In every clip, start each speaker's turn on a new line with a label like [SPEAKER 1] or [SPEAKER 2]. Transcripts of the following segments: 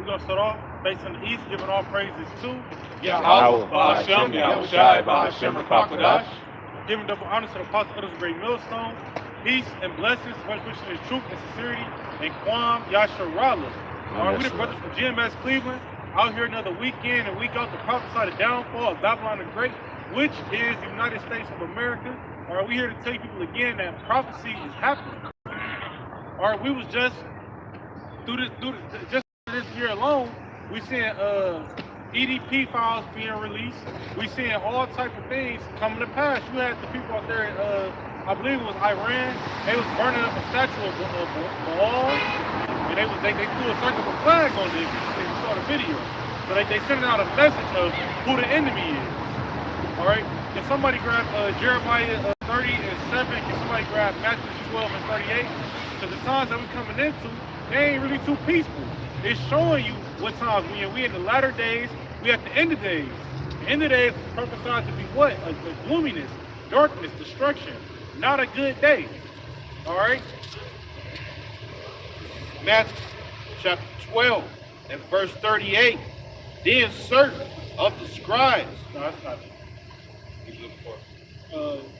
[SPEAKER 1] we're gonna start off facing the east, giving all praises to
[SPEAKER 2] Yahweh, Bahashem, Yahushai, Bahashem, Rakakadash.
[SPEAKER 1] giving double honor to the apostle of this great millstone. Peace and blessings, much wishes in truth and sincerity, and Kwam Yasharallah. All right, we the brothers from GMS Cleveland, out here another weekend and week out to prophesy the downfall of Babylon the Great, which is the United States of America. All right, we're here to tell you people again that prophecy is happening. All right, we was just just this year alone, we seeing EDP files being released. We seeing all type of things coming to pass. You had the people out there in, I believe it was Iran. They was burning up a statue of Baal, and they threw a circle of flags on it. You saw the video. So they sending out a message of who the enemy is. All right. Can somebody grab Jeremiah 30 and 7? Can somebody grab Matthew 12 and 38? Because the times that we're coming into, they ain't really too peaceful. It's showing you what times we in the latter days, we at the end of days. The end of days is prophesied to be what? A gloominess, darkness, destruction. Not a good day. All right?
[SPEAKER 3] Matthew chapter 12 and verse 38. Then certain of the scribes.
[SPEAKER 1] No, that's not it.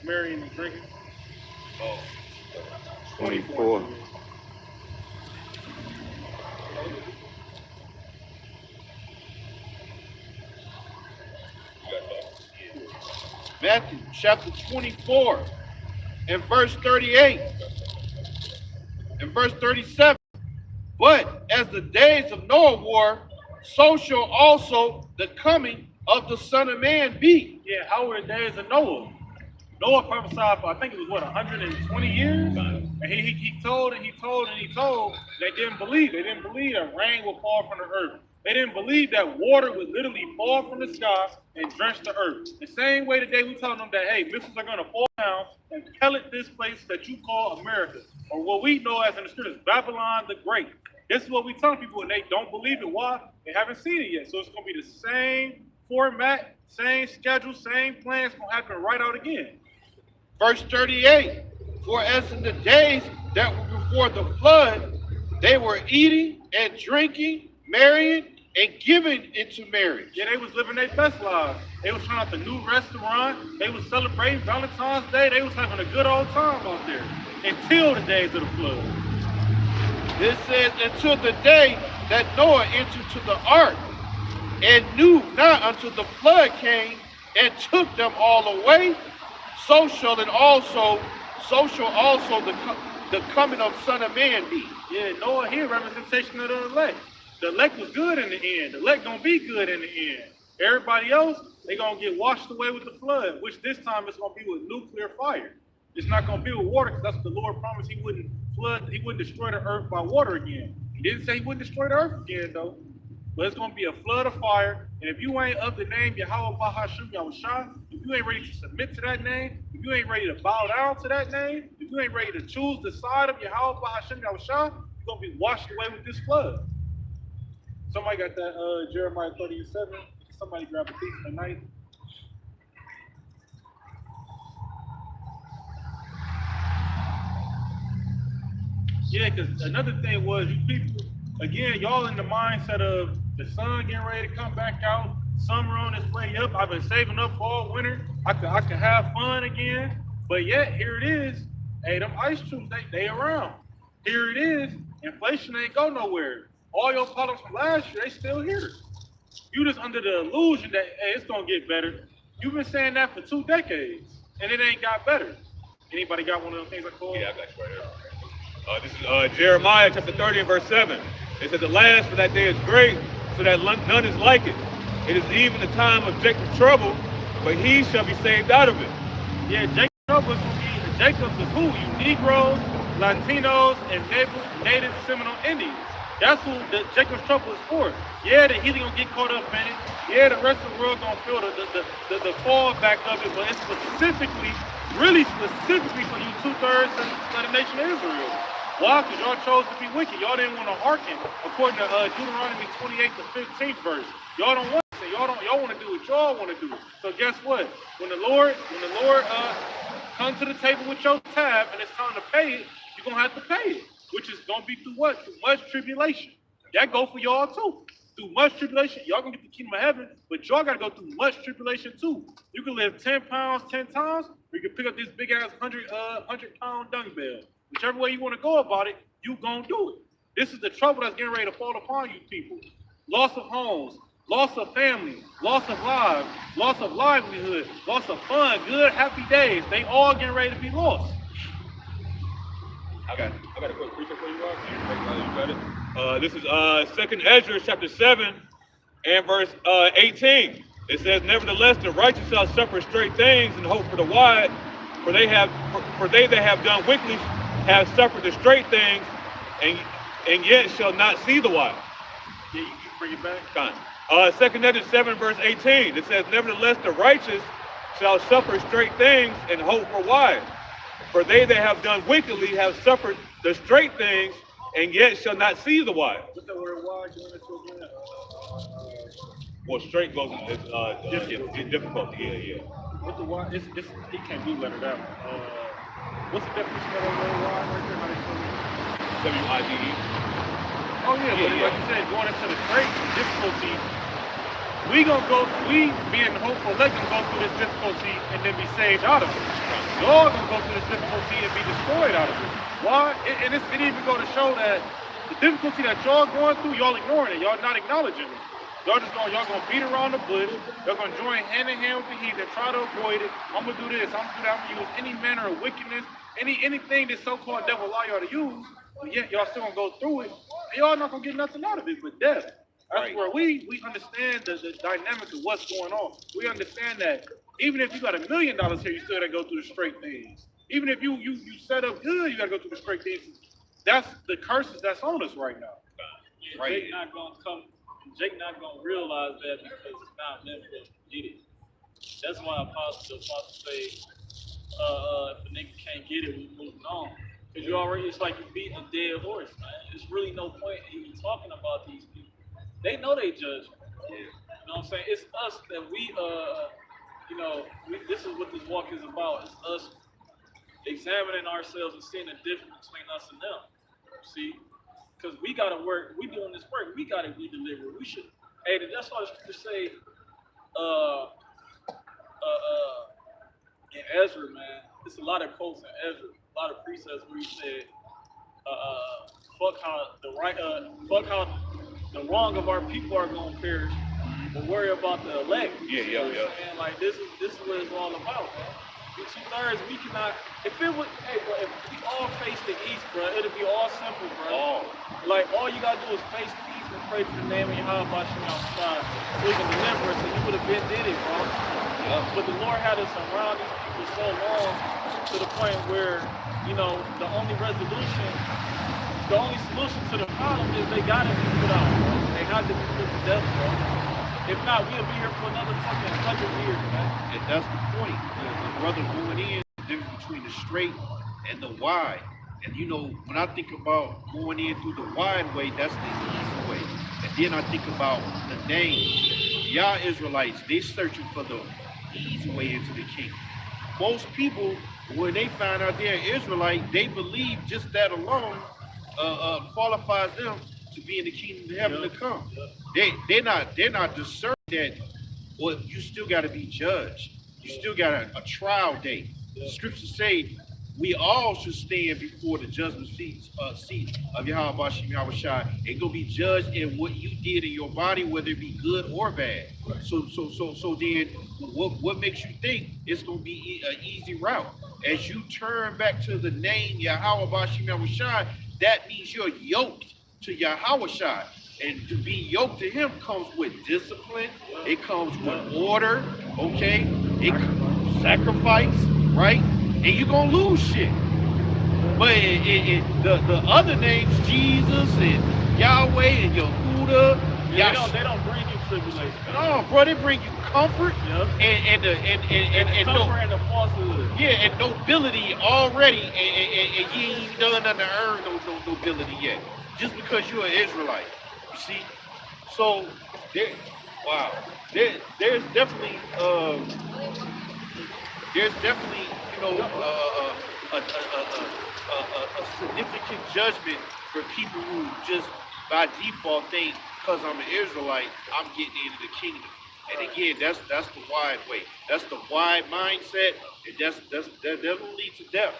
[SPEAKER 1] Marrying and drinking.
[SPEAKER 3] Oh.
[SPEAKER 2] 24.
[SPEAKER 3] Matthew chapter 24 and verse 38 and verse 37. But as the days of Noah were, so shall also the coming of the Son of Man be.
[SPEAKER 1] Yeah, how were the days of Noah? Noah prophesied for, I think it was what, 120 years? And he told and he told and he told. They didn't believe. They didn't believe that rain would fall from the earth. They didn't believe that water would literally fall from the sky and drench the earth. The same way today we telling them that, hey, missiles are going to fall down and pellet this place that you call America, or what we know as in the scriptures, Babylon the Great. This is what we tell people, and they don't believe it. Why? They haven't seen it yet. So it's going to be the same format, same schedule, same plan. It's going to happen right out again.
[SPEAKER 3] Verse 38. For as in the days that were before the flood, they were eating and drinking, marrying, and giving into marriage.
[SPEAKER 1] Yeah, they was living their best lives. They was trying out the new restaurant. They was celebrating Valentine's Day. They was having a good old time out there until the days of the flood.
[SPEAKER 3] This says, until the day that Noah entered to the ark, and knew not until the flood came and took them all away, so shall also the coming of Son of Man be.
[SPEAKER 1] Yeah, Noah here, representation of the elect. The elect was good in the end. The elect gonna be good in the end. Everybody else, they gonna get washed away with the flood, which this time it's gonna be with nuclear fire. It's not gonna be with water, because that's what the Lord promised he wouldn't flood, he wouldn't destroy the earth by water again. He didn't say he wouldn't destroy the earth again though. But it's gonna be a flood of fire. And if you ain't of the name Yahweh Bahashem Yahushai, if you ain't ready to submit to that name, if you ain't ready to bow down to that name, if you ain't ready to choose the side of Yahweh Bahashem Yahushai, you're gonna be washed away with this flood. Somebody got that Jeremiah 37. Somebody grab a piece tonight. Yeah, because another thing was, you people, again, y'all in the mindset of the sun getting ready to come back out, summer on its way up. I've been saving up all winter. I could have fun again. But yet, here it is. Hey, them ice troops, they around. Here it is. Inflation ain't go nowhere. All your problems from last year, they still here. You just under the illusion that, hey, it's going to get better. You've been saying that for 2 decades, and it ain't got better. Anybody got one of those things I call?
[SPEAKER 2] Yeah, I got you right here. This is Jeremiah chapter 30 and verse 7. It says, alas, for that day is great, so that none is like it. It is even the time of Jacob's trouble, but he shall be saved out of it.
[SPEAKER 1] Yeah, Jacob's trouble is going to be, Jacob's is who? You Negroes, Latinos, and Native Seminole Indians. That's who Jacob's trouble is for. Yeah, the heathen gonna get caught up in it. Yeah, the rest of the world gonna feel the fallback of it, but it's specifically, really specifically for you 2/3 of the nation of Israel. Why? Because y'all chose to be wicked. Y'all didn't want to hearken according to Deuteronomy 28 to 15th verse. Y'all don't want to. Y'all want to do what y'all want to do. So guess what? When the Lord comes to the table with your tab and it's time to pay it, you're gonna have to pay it. Which is going to be through what? Through much tribulation. That go for y'all too. Through much tribulation, y'all gonna get the kingdom of heaven, but y'all gotta go through much tribulation too. You can live 10 pounds 10 times, or you can pick up this big ass 100-pound dumbbell. Whichever way you want to go about it, you gonna do it. This is the trouble that's getting ready to fall upon you people. Loss of homes, loss of family, loss of lives, loss of livelihood, loss of fun, good, happy days. They all getting ready to be lost.
[SPEAKER 2] I got a quick preacher for you guys. You got it. This is 2nd Ezra chapter 7 and verse 18. It says, "Nevertheless, the righteous shall suffer straight things and hope for the wide, for they that have done wickedly have suffered the straight things, and yet shall not see the wide."
[SPEAKER 1] Yeah, you can bring it back.
[SPEAKER 2] Kind. 2nd Ezra 7 verse 18. It says, "Nevertheless, the righteous shall suffer straight things and hope for wide. For they that have done wickedly have suffered the straight things, and yet shall not see the wide."
[SPEAKER 1] What's the word wide going into again?
[SPEAKER 2] Well, straight goes difficult. Yeah.
[SPEAKER 1] What's the wide? It can't be lettered out. What's the definition of that word wide right there? How they spell it?
[SPEAKER 2] WIDE.
[SPEAKER 1] Oh yeah, but like you said, going into the straight difficulty, we being hopeful, let them go through this difficulty and then be saved out of it. Y'all gonna go through this difficulty and be destroyed out of it. Why? It even go to show that the difficulty that y'all going through, y'all ignoring it. Y'all not acknowledging it. Y'all gonna beat around the bush. Y'all gonna join hand in hand with the heathen, try to avoid it. I'm gonna do this. I'm gonna do that. I'm gonna use any manner of wickedness, anything this so-called devil allow y'all to use. But yet y'all still gonna go through it, and y'all not gonna get nothing out of it but death. That's
[SPEAKER 3] Right.
[SPEAKER 1] where we understand the dynamic of what's going on. We understand that even if you got $1 million here, you still gotta go through the straight things. Even if you set up good, you gotta go through the straight things. That's the curses that's on us right now.
[SPEAKER 4] Yeah,
[SPEAKER 3] Right.
[SPEAKER 4] Jake not gonna realize that because it's not meant for us to get it. That's why Apostle say, if a nigga can't get it, we moving on. Cause it's like you're beating a dead horse, man. There's really no point in even talking about these people. They know they judge.
[SPEAKER 3] Yeah.
[SPEAKER 4] You know what I'm saying? It's us that this is what this walk is about. It's us examining ourselves and seeing the difference between us and them. See? Because we gotta work, we doing this work, we gotta be delivered. We should, that's why the scriptures say, in Ezra, man, it's a lot of quotes in Ezra, a lot of precepts where he said, fuck how the wrong of our people are gonna perish, but worry about the elect.
[SPEAKER 2] Yeah.
[SPEAKER 4] And like this is what it's all about, man. The 2/3, we cannot. If we all face the east, bro, it'll be all simple, bro. Like all you gotta do is face the east and pray for the name of Yahweh Bashem outside, so he can deliver us, and you would have been did it, bro. But the Lord had us around these people so long to the point where, the only solution to the problem is they gotta be put out, bro. They have to be put to death, bro. If not, we'll be here for another fucking 100 years, man.
[SPEAKER 3] And that's the point. The brother going in, the difference between the straight and the wide. And when I think about going in through the wide way, that's the easy way. And then I think about the name. Y'all Israelites, they searching for the easy way into the kingdom. Most people, when they find out they're Israelite, they believe just that alone qualifies them to be in the kingdom of heaven to come. They're not discerning that. Well, you still got to be judged. You still got a trial date. The scriptures say we all should stand before the judgment seat of Yahweh Bashem Yahweh Shai and go be judged in what you did in your body, whether it be good or bad. So then what makes you think it's gonna be an easy route? As you turn back to the name Yahweh Bashem Yahweh Shai, that means you're yoked to Yahweh Shai. And to be yoked to him comes with discipline. It comes with order, okay? It sacrifice, right? And you're gonna lose shit. But the other names, Jesus and Yahweh and Yehuda,
[SPEAKER 4] They don't bring you tribulation.
[SPEAKER 3] no, bro, they bring you comfort and
[SPEAKER 4] comfort and the falsehood.
[SPEAKER 3] yeah, and nobility already, and you ain't even done nothing to earn no nobility yet. Just because you're an Israelite. You see, so there's definitely a significant judgment for people who just by default think because I'm an Israelite, I'm getting into the kingdom. And again, that's the wide way. That's the wide mindset, and that will lead to death.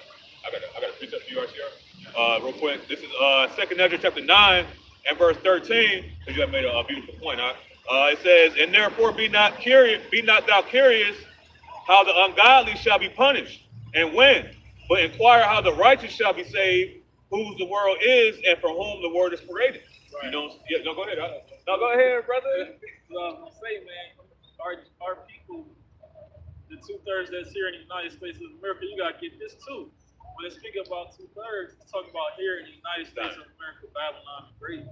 [SPEAKER 2] I got a precept for you, RCR. Real quick. This is 2 Ezra chapter 9 and verse 13, because you have made a beautiful point, huh? It says, and therefore be not thou curious how the ungodly shall be punished, and when, but inquire how the righteous shall be saved, whose the world is, and for whom the word is created. Right. You know, yeah, no, go ahead. No, go ahead, brother.
[SPEAKER 4] So I was gonna say, man, our people, the 2/3 that's here in the United States of America, you gotta get this too. When they speak about 2/3, it's talking about here in the United States of America, Babylon the Great.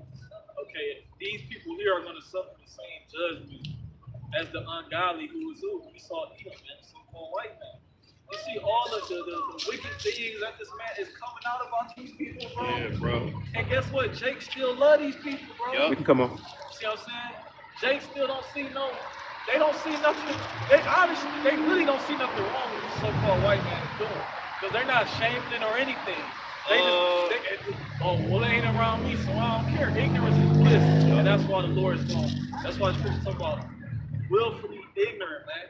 [SPEAKER 4] Okay, these people here are gonna suffer the same judgment as the ungodly who is who. We saw Edom, man, so-called white man. You see all of the wicked things that this man is coming out about these people, bro.
[SPEAKER 3] Yeah, bro.
[SPEAKER 4] And guess what? Jake still love these people, bro.
[SPEAKER 3] Yep.
[SPEAKER 5] We can come on.
[SPEAKER 4] See what I'm saying? Jake still don't see they don't see nothing. They really don't see nothing wrong with this so-called white man is doing. Because they're not shaming it or anything. They well, they ain't around me, so I don't care. Ignorance is bliss. And that's why the Lord is going. That's why the scripture talk about willfully ignorant, man.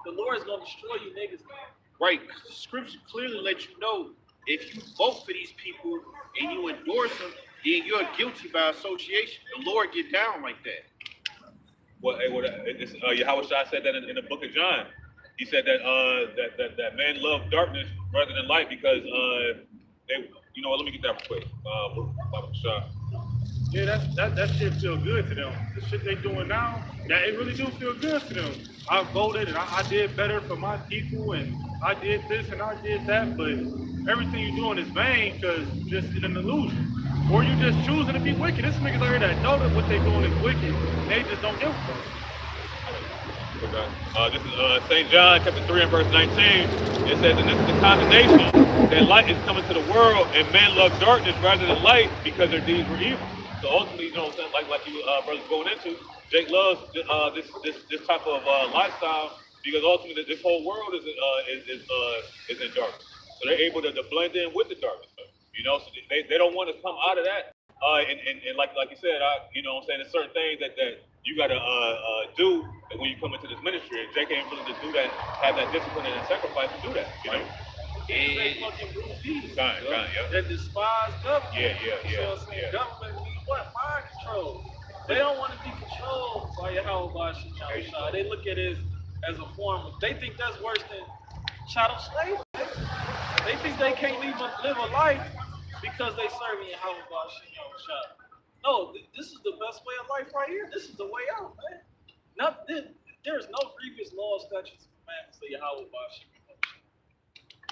[SPEAKER 4] The Lord is going to destroy you niggas, man.
[SPEAKER 3] Right, because the scripture clearly lets you know if you vote for these people and you endorse them, then you're guilty by association. The Lord get down like that.
[SPEAKER 2] Well, Yahweh Shai said that in the book of John. He said that that men love darkness rather than light because they, you know what? Let me get that real quick.
[SPEAKER 1] Yeah, that shit feel good to them. The shit they doing now, that it really do feel good to them. I voted and I did better for my people and I did this and I did that, but everything you're doing is vain because just in an illusion. Or you just choosing to be wicked. This niggas out here that know that what they doing is wicked, and they just don't give a fuck.
[SPEAKER 2] Okay. This is St. John chapter 3 and verse 19. It says, and this is the condemnation, that light is coming to the world, and men love darkness rather than light because their deeds were evil. So ultimately, you know what I'm saying, like you brothers going into, Jake loves this type of lifestyle because ultimately this whole world is in darkness. So they're able to blend in with the darkness. You know, so they don't want to come out of that. And like you said, you know what I'm saying, there's certain things that you got to do when you come into this ministry. And Jake ain't willing to do that, have that discipline and sacrifice to do that, you know?
[SPEAKER 4] They fucking rude
[SPEAKER 2] yeah.
[SPEAKER 4] They despise government.
[SPEAKER 2] Yeah.
[SPEAKER 4] You know what I'm saying? Government means what? Mind control. They don't want to be controlled by Yahweh Shai. They look at it as a form of, they think that's worse than chattel slavery. They think they can't live a life because they serving Yahweh Shai. No, this is the best way of life right here. This is the way out, man. There is no grievous law, statutes, and commandments of Yahweh Shai.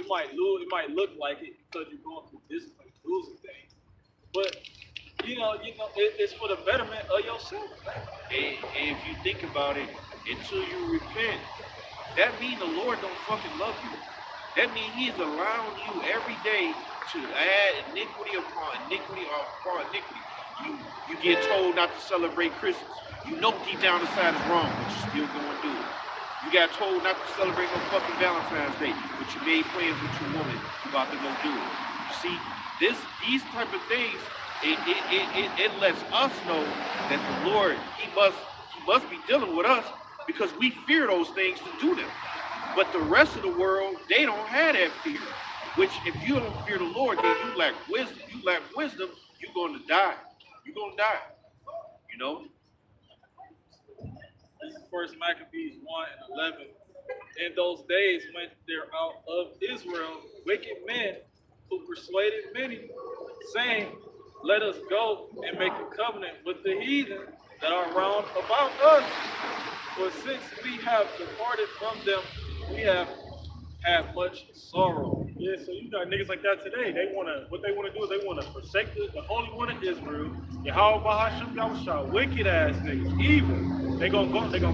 [SPEAKER 4] You might lose. It might look like it because you're going through discipline, losing things, but you know, it's for the betterment of yourself.
[SPEAKER 3] And if you think about it, until you repent, that means the Lord don't fucking love you. That means He's allowing you every day to add iniquity upon iniquity upon iniquity. You get told not to celebrate Christmas. You know deep down inside is wrong, but you still going to do it. You got told not to celebrate no fucking Valentine's Day, but you made plans with your woman. You about to go do it. You see, these type of things, it lets us know that the Lord, He must be dealing with us because we fear those things to do them. But the rest of the world, they don't have that fear. Which, if you don't fear the Lord, then you lack wisdom. You lack wisdom, you're going to die. You're going to die. You know?
[SPEAKER 4] This is 1 Maccabees 1:11. In those days went there out of Israel wicked men who persuaded many, saying, let us go and make a covenant with the heathen that are round about us. For since we have departed from them, we have had much sorrow.
[SPEAKER 1] Yeah, so you got niggas like that today. What they wanna do is they wanna forsake the Holy One of Israel. Yahweh Bahasham Yahushua, wicked ass niggas, evil. They gonna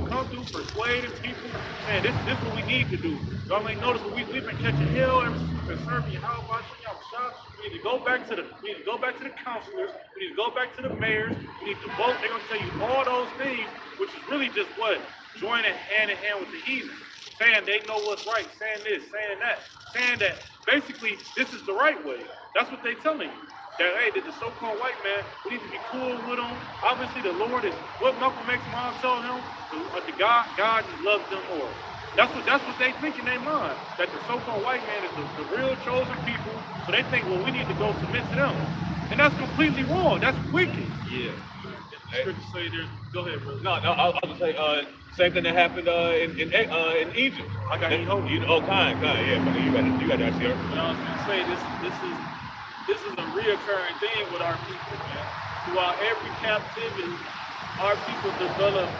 [SPEAKER 1] come through persuading people. Man, this is what we need to do. Y'all ain't notice we've been catching hell ever since we've been serving Yahweh Bahasham Yahushua. We need to go back to the counselors. We need to go back to the mayors. We need to vote. They're gonna tell you all those things, which is really just what? Joining hand in hand with the heathen. Saying they know what's right, saying this, saying that, saying that basically this is the right way. That's what they're telling you. that, hey, that the so-called white man, we need to be cool with him. Obviously, the Lord is what Malcolm X mom told him. The God just loves them more. That's what they think in their mind. That the so-called white man is the real chosen people. So they think, well, we need to go submit to them, and that's completely wrong. That's wicked.
[SPEAKER 2] Yeah.
[SPEAKER 4] Scripture say there's. Go ahead, brother.
[SPEAKER 2] No, I'll just say same thing that happened in Egypt.
[SPEAKER 1] I got you.
[SPEAKER 2] Kind, yeah. But you got that here.
[SPEAKER 4] But I was gonna say this is a reoccurring thing with our people, man. Throughout every captivity, our people develop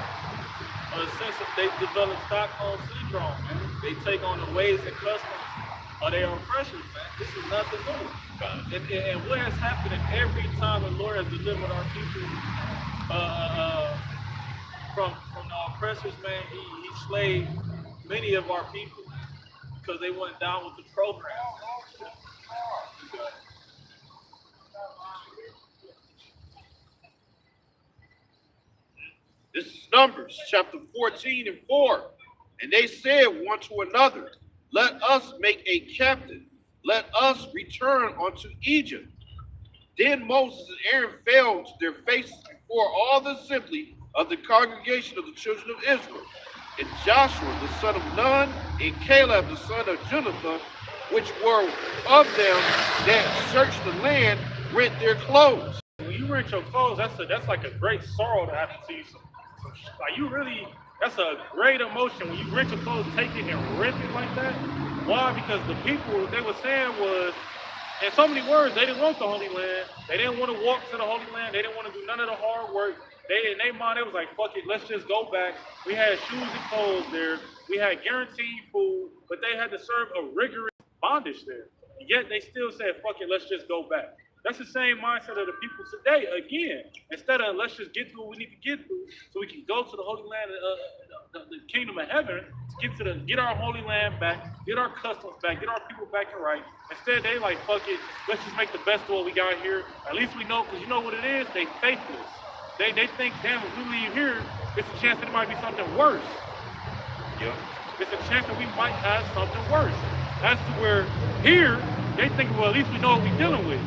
[SPEAKER 4] they develop Stockholm syndrome, man. They take on the ways and customs of their oppressors, man. This is nothing new. And what has happened every time the Lord has delivered our people from the oppressors, man, he slayed many of our people because they went down with the program.
[SPEAKER 3] This is Numbers chapter 14 and 4. And they said one to another, let us make a captain. Let us return unto Egypt. Then Moses and Aaron fell to their faces before all the assembly of the congregation of the children of Israel. And Joshua the son of Nun and Caleb the son of Jephthah, which were of them that searched the land, rent their clothes.
[SPEAKER 1] When you rent your clothes, that's like a great sorrow to have to see some like you really, that's a great emotion when you rent your clothes, take it and rent it like that. Why? Because the people they were saying was, in so many words, they didn't want the Holy Land. They didn't want to walk to the Holy Land. They didn't want to do none of the hard work. In their mind, it was like, fuck it, let's just go back. We had shoes and clothes there. We had guaranteed food, but they had to serve a rigorous bondage there. And yet they still said, fuck it, let's just go back. That's the same mindset of the people today. Again, instead of let's just get through what we need to get through so we can go to the Holy Land, the kingdom of heaven, to get our Holy Land back, get our customs back, get our people back and right. Instead, they like, fuck it, let's just make the best of what we got here. At least we know, because you know what it is? They faithless. They think, damn, if we leave here, it's a chance that it might be something worse.
[SPEAKER 2] Yep.
[SPEAKER 1] It's a chance that we might have something worse. That's to where here, they think, well, at least we know what we're dealing with.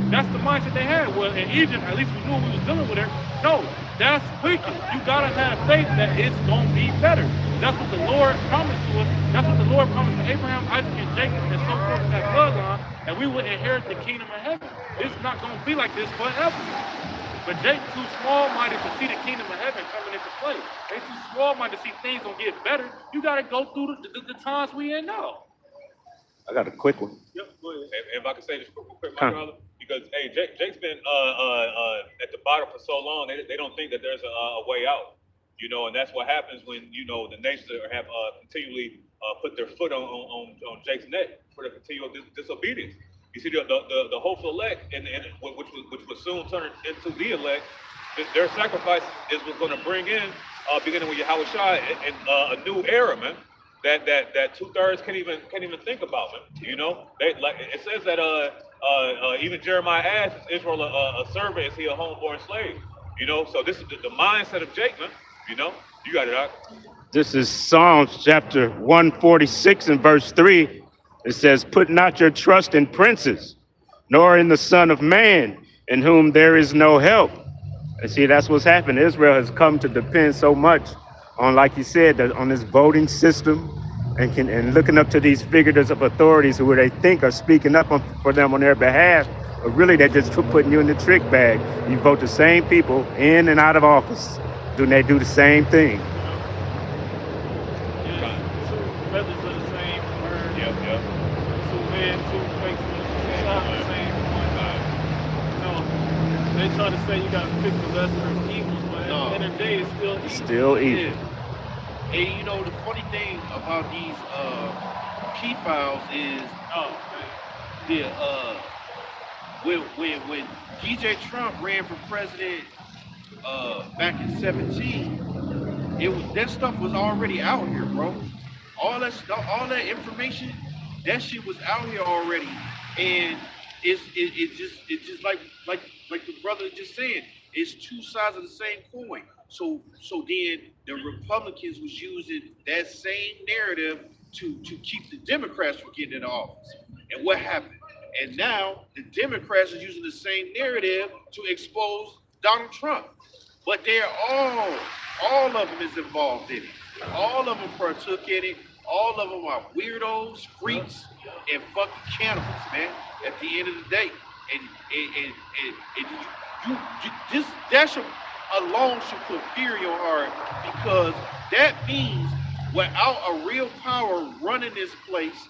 [SPEAKER 1] That's the mindset they had. Well, in Egypt, at least we knew what we was dealing with there. No, that's wicked. You gotta have faith that it's gonna be better. That's what the Lord promised to us. That's what the Lord promised to Abraham, Isaac, and Jacob, and so forth in that bloodline, that we would inherit the kingdom of heaven. It's not gonna be like this forever. But they too small-minded to see the kingdom of heaven coming into play. They too small-minded to see things gonna get better. You gotta go through the times we in now.
[SPEAKER 5] I got a quick one.
[SPEAKER 2] Yep, go ahead. If I could say this quick, my brother, because hey, Jake's been at the bottom for so long, they don't think that there's a way out, you know, and that's what happens when you know the nations have continually put their foot on Jake's neck for the continual disobedience. You see, the hopeful elect, and which was soon turned into the elect, their sacrifice is what's going to bring in, beginning with Yahweh Shai, and a new era, man. That 2/3 can't even think about, man. You know, like it says that even Jeremiah asked, "Is Israel a servant? Is he a homeborn slave?" You know, so this is the mindset of Jake, man. You know, you got it out.
[SPEAKER 5] This is Psalms chapter 146 and verse 3. It says, "Put not your trust in princes, nor in the Son of Man, in whom there is no help." And see, that's what's happened. Israel has come to depend so much on, like you said, on this voting system, and looking up to these figures of authorities who they think are speaking up for them on their behalf, but really they're just putting you in the trick bag. You vote the same people in and out of office. They do the same thing.
[SPEAKER 4] Yeah, two feathers of the same bird.
[SPEAKER 2] Yep.
[SPEAKER 4] Two men, two faces, the same one. No, they try to say you gotta pick the lesser of evils, but at the end of the day, it's still evil.
[SPEAKER 3] Yeah. And you know, the funny thing about these P-files is when DJ Trump ran for president back in 2017, that stuff was already out here, bro. All that stuff, all that information, that shit was out here already. And it's just like the brother just said, it's two sides of the same coin. So then the Republicans was using that same narrative to keep the Democrats from getting into office. And what happened? And now the Democrats are using the same narrative to expose Donald Trump. But they're all of them is involved in it. All of them partook in it. All of them are weirdos, freaks, and fucking cannibals, man. At the end of the day, and this that should alone should put fear in your heart, because that means without a real power running this place,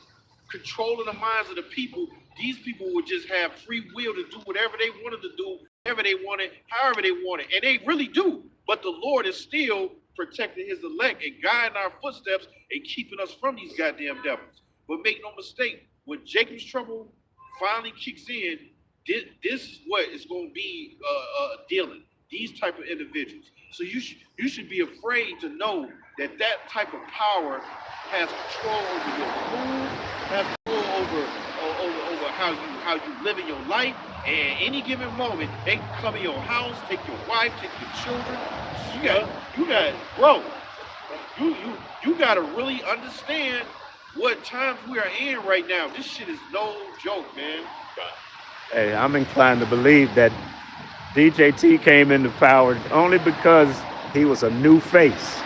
[SPEAKER 3] controlling the minds of the people, these people would just have free will to do whatever they wanted to do, whatever they wanted, however they wanted, and they really do. But the Lord is still protecting His elect and guiding our footsteps and keeping us from these goddamn devils. But make no mistake, when Jacob's trouble finally kicks in, this is what is going to be dealing. These type of individuals. So you should be afraid to know that type of power has control over your food, has control over how you live in your life. And any given moment, they can come in your house, take your wife, take your children. So you got to really understand what times we are in right now. This shit is no joke, man.
[SPEAKER 5] Hey, I'm inclined to believe that DJT came into power only because he was a new face.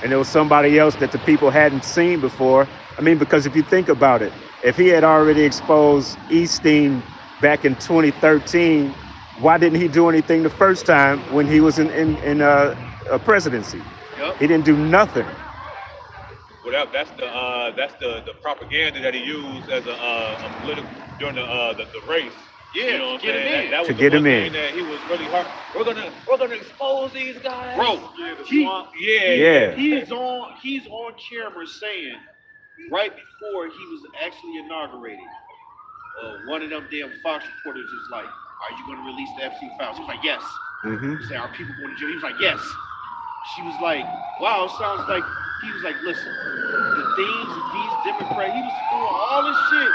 [SPEAKER 5] And it was somebody else that the people hadn't seen before. I mean, because if you think about it, if he had already exposed Easting back in 2013, why didn't he do anything the first time when he was in a presidency?
[SPEAKER 3] Yep.
[SPEAKER 5] He didn't do nothing.
[SPEAKER 2] Well, that's the propaganda that he used as a political during the race.
[SPEAKER 3] Yeah,
[SPEAKER 2] you know what I'm saying? That was
[SPEAKER 5] to
[SPEAKER 2] the
[SPEAKER 5] get
[SPEAKER 2] one
[SPEAKER 5] him in.
[SPEAKER 2] thing that he was really hard. We're gonna expose these guys,
[SPEAKER 3] Bro,
[SPEAKER 5] Yeah.
[SPEAKER 3] he's on camera saying right before he was actually inaugurated, one of them damn Fox reporters is like, "Are you going to release the Epstein files?" He was like, "Yes."
[SPEAKER 5] Mm-hmm.
[SPEAKER 3] He said, "Are people going to jail?" He was like, "Yes." She was like, "Wow, sounds like." He was like, "Listen, the things that these Democrats," he was doing all this shit,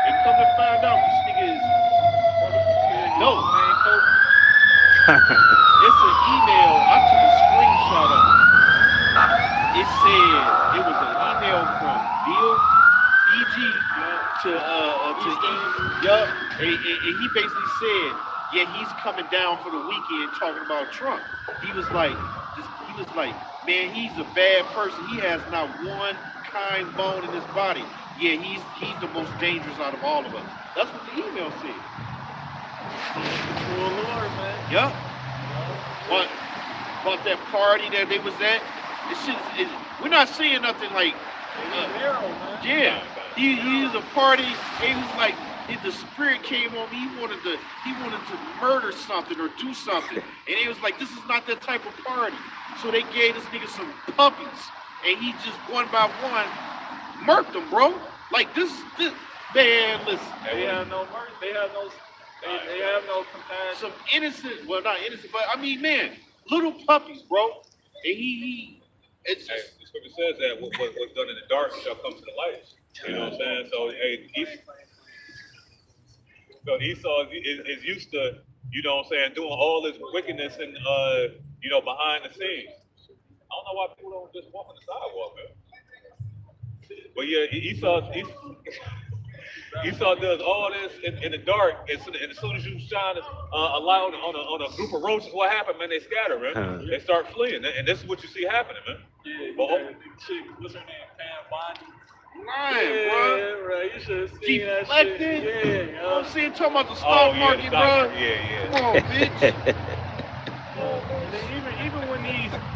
[SPEAKER 3] and come to find out, this nigga is no. It's an email. I took a screenshot of it. It said it was an email from Bill EG to and he basically said, yeah, he's coming down for the weekend talking about Trump. He was like, man, he's a bad person. He has not one kind bone in his body. Yeah, he's the most dangerous out of all of us. That's what the email said.
[SPEAKER 4] Oh Lord, man.
[SPEAKER 3] Yup. But that party that they was at, this shit is we're not seeing nothing like yeah. He's a party, and he was like, if the spirit came on me, he wanted to murder something or do something. And he was like, this is not that type of party. So they gave this nigga some puppies, and he just one by one murked them, bro. Like this man, listen.
[SPEAKER 4] They have no mercy. They have no compassion.
[SPEAKER 3] Some innocent, well, not innocent, but I mean, man, little puppies, bro. And it's just,
[SPEAKER 2] the scripture says that what's done in the dark shall come to the light. You know what I'm saying? So Esau is used to, you know what I'm saying, doing all this wickedness and behind the scenes. I don't know why people don't just walk on the sidewalk, man. But yeah, Esau does all this in the dark, and as soon as you shine a light on a group of roaches, what happened, man? They scatter, man. They start fleeing, and this is what you see happening, man.
[SPEAKER 4] Yeah, chick, what's her name? Pam Bondi.
[SPEAKER 3] Lying, bro.
[SPEAKER 4] Yeah, bro. You should have seen that
[SPEAKER 3] Deflected.
[SPEAKER 4] shit. Yeah,
[SPEAKER 3] You know what I'm saying? Talking about the stock market, bro.
[SPEAKER 2] Yeah.
[SPEAKER 3] Come on, bitch.
[SPEAKER 1] And then even when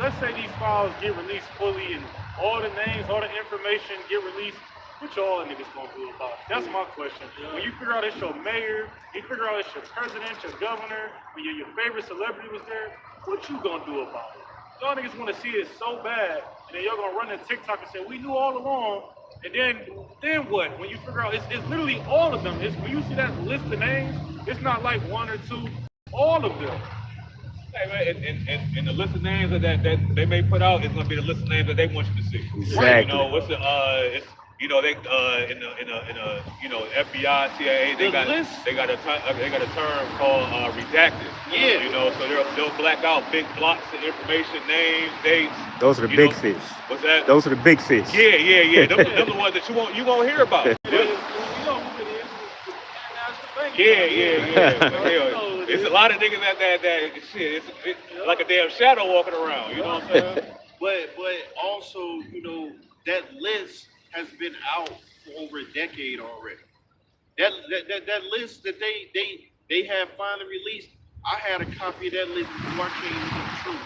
[SPEAKER 1] let's say these files get released fully and all the names, all the information get released, what y'all niggas gonna do about it? That's my question. When you figure out it's your mayor, you figure out it's your president, your governor, when your favorite celebrity was there, what you gonna do about it? Y'all niggas wanna see it so bad, and then y'all gonna run to TikTok and say, we knew all along, and then what? When you figure out, it's literally all of them. It's when you see that list of names, it's not like one or two, all of them.
[SPEAKER 2] Hey man, and the list of names that they may put out is gonna be the list of names that they want you to see.
[SPEAKER 5] Exactly.
[SPEAKER 2] You know, what's the they in the FBI, CIA, they got a term called redacted.
[SPEAKER 3] Yeah.
[SPEAKER 2] You know, so they'll black out big blocks of information, names, dates.
[SPEAKER 5] Those are the big fish.
[SPEAKER 2] What's that?
[SPEAKER 5] Those are the big fish.
[SPEAKER 2] Yeah. Them the ones that you won't hear about.
[SPEAKER 4] You know who it is?
[SPEAKER 2] Yeah. But hell, it's a lot of niggas that shit. It's like a damn shadow walking around. You know what I'm saying?
[SPEAKER 3] But also, you know, that list has been out for over a decade already. That list that they have finally released, I had a copy of that list before I came into the truth.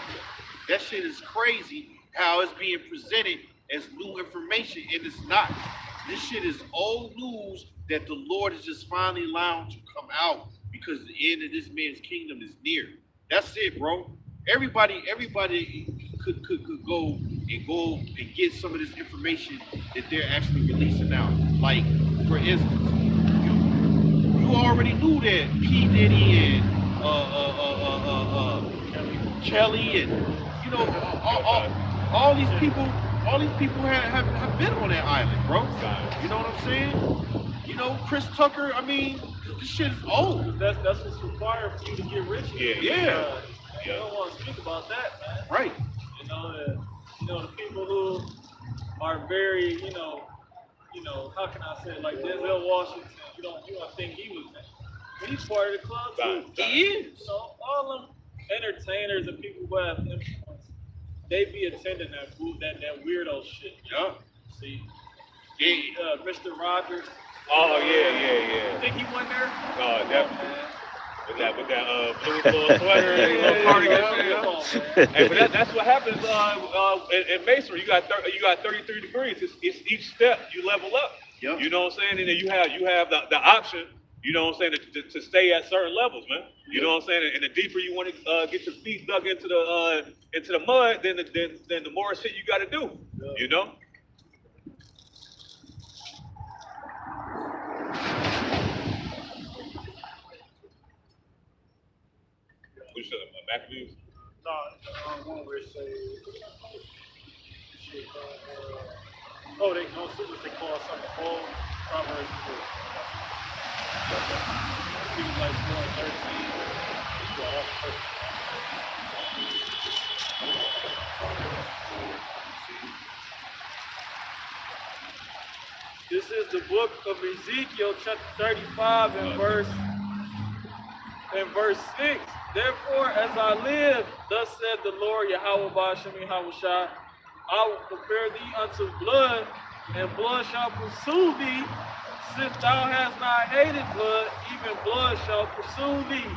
[SPEAKER 3] That shit is crazy how it's being presented as new information, and it's not. This shit is old news that the Lord is just finally allowing to come out because the end of this man's kingdom is near. That's it, bro. Everybody could go and get some of this information that they're actually releasing out. Like, for instance, you already knew that P. Diddy and Kelly and you know all these people have been on that island, bro. You know what I'm saying? You know, Chris Tucker. I mean, this shit is old.
[SPEAKER 4] That's what's required for you to get rich.
[SPEAKER 3] Yeah.
[SPEAKER 4] You don't want to speak about that, man.
[SPEAKER 3] Right.
[SPEAKER 4] You know the people who are very, how can I say it? Like Denzel Washington. You don't think he was there. But he's part of the club too.
[SPEAKER 3] He is.
[SPEAKER 4] So all them entertainers and people who have influence, they be attending that weirdo shit.
[SPEAKER 3] Yeah.
[SPEAKER 4] See,
[SPEAKER 3] Yeah.
[SPEAKER 4] Mr. Rogers.
[SPEAKER 2] Oh yeah.
[SPEAKER 4] You think he went there?
[SPEAKER 2] Oh, definitely. With that blue sweater and cardigan shit. Hey, but that's what happens in masonry. You got 33 degrees. It's each step you level up.
[SPEAKER 3] Yep.
[SPEAKER 2] You know what I'm saying? And then you have the option. You know what I'm saying, to stay at certain levels, man. You know what I'm saying? And the deeper you want to get your feet dug into the mud, then the more shit you got to do.
[SPEAKER 4] Yeah.
[SPEAKER 2] You know. What you said, Maccabees?
[SPEAKER 4] No, one where it say shit. They don't see what they call something full. Proverbs 4. People like 4 and 13. This is the book of Ezekiel, chapter 35, and verse 6. Therefore, as I live, thus said the Lord, Yahweh Ba'ashem Yahushua, I will prepare thee unto blood, and blood shall pursue thee. Since thou hast not hated blood, even blood shall pursue thee.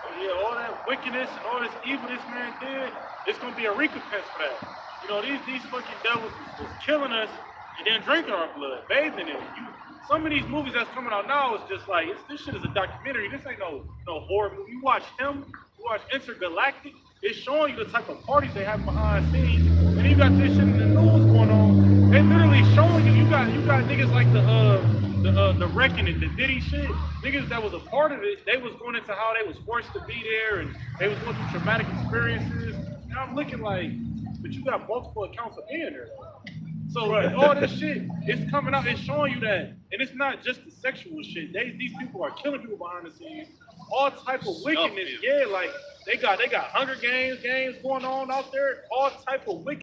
[SPEAKER 4] So yeah, all that wickedness and all this evil this man did, it's gonna be a recompense for that. You know, these fucking devils was killing us and then drinking our blood, bathing in it. Some of these movies that's coming out now is just like, this shit is a documentary. This ain't no horror movie. You watch him, you watch Intergalactic, it's showing you the type of parties they have behind scenes. And you got this shit in the news going on. They literally showing you got niggas like the Reckoning, the Diddy shit. Niggas that was a part of it, they was going into how they was forced to be there and they was going through traumatic experiences. And I'm looking like, but you got multiple accounts of being there. So all this shit, it's coming out, it's showing you that. And it's not just the sexual shit. These people are killing people behind the scenes. All type of wickedness. Yeah, like they got Hunger Games going on out there. All type of wickedness.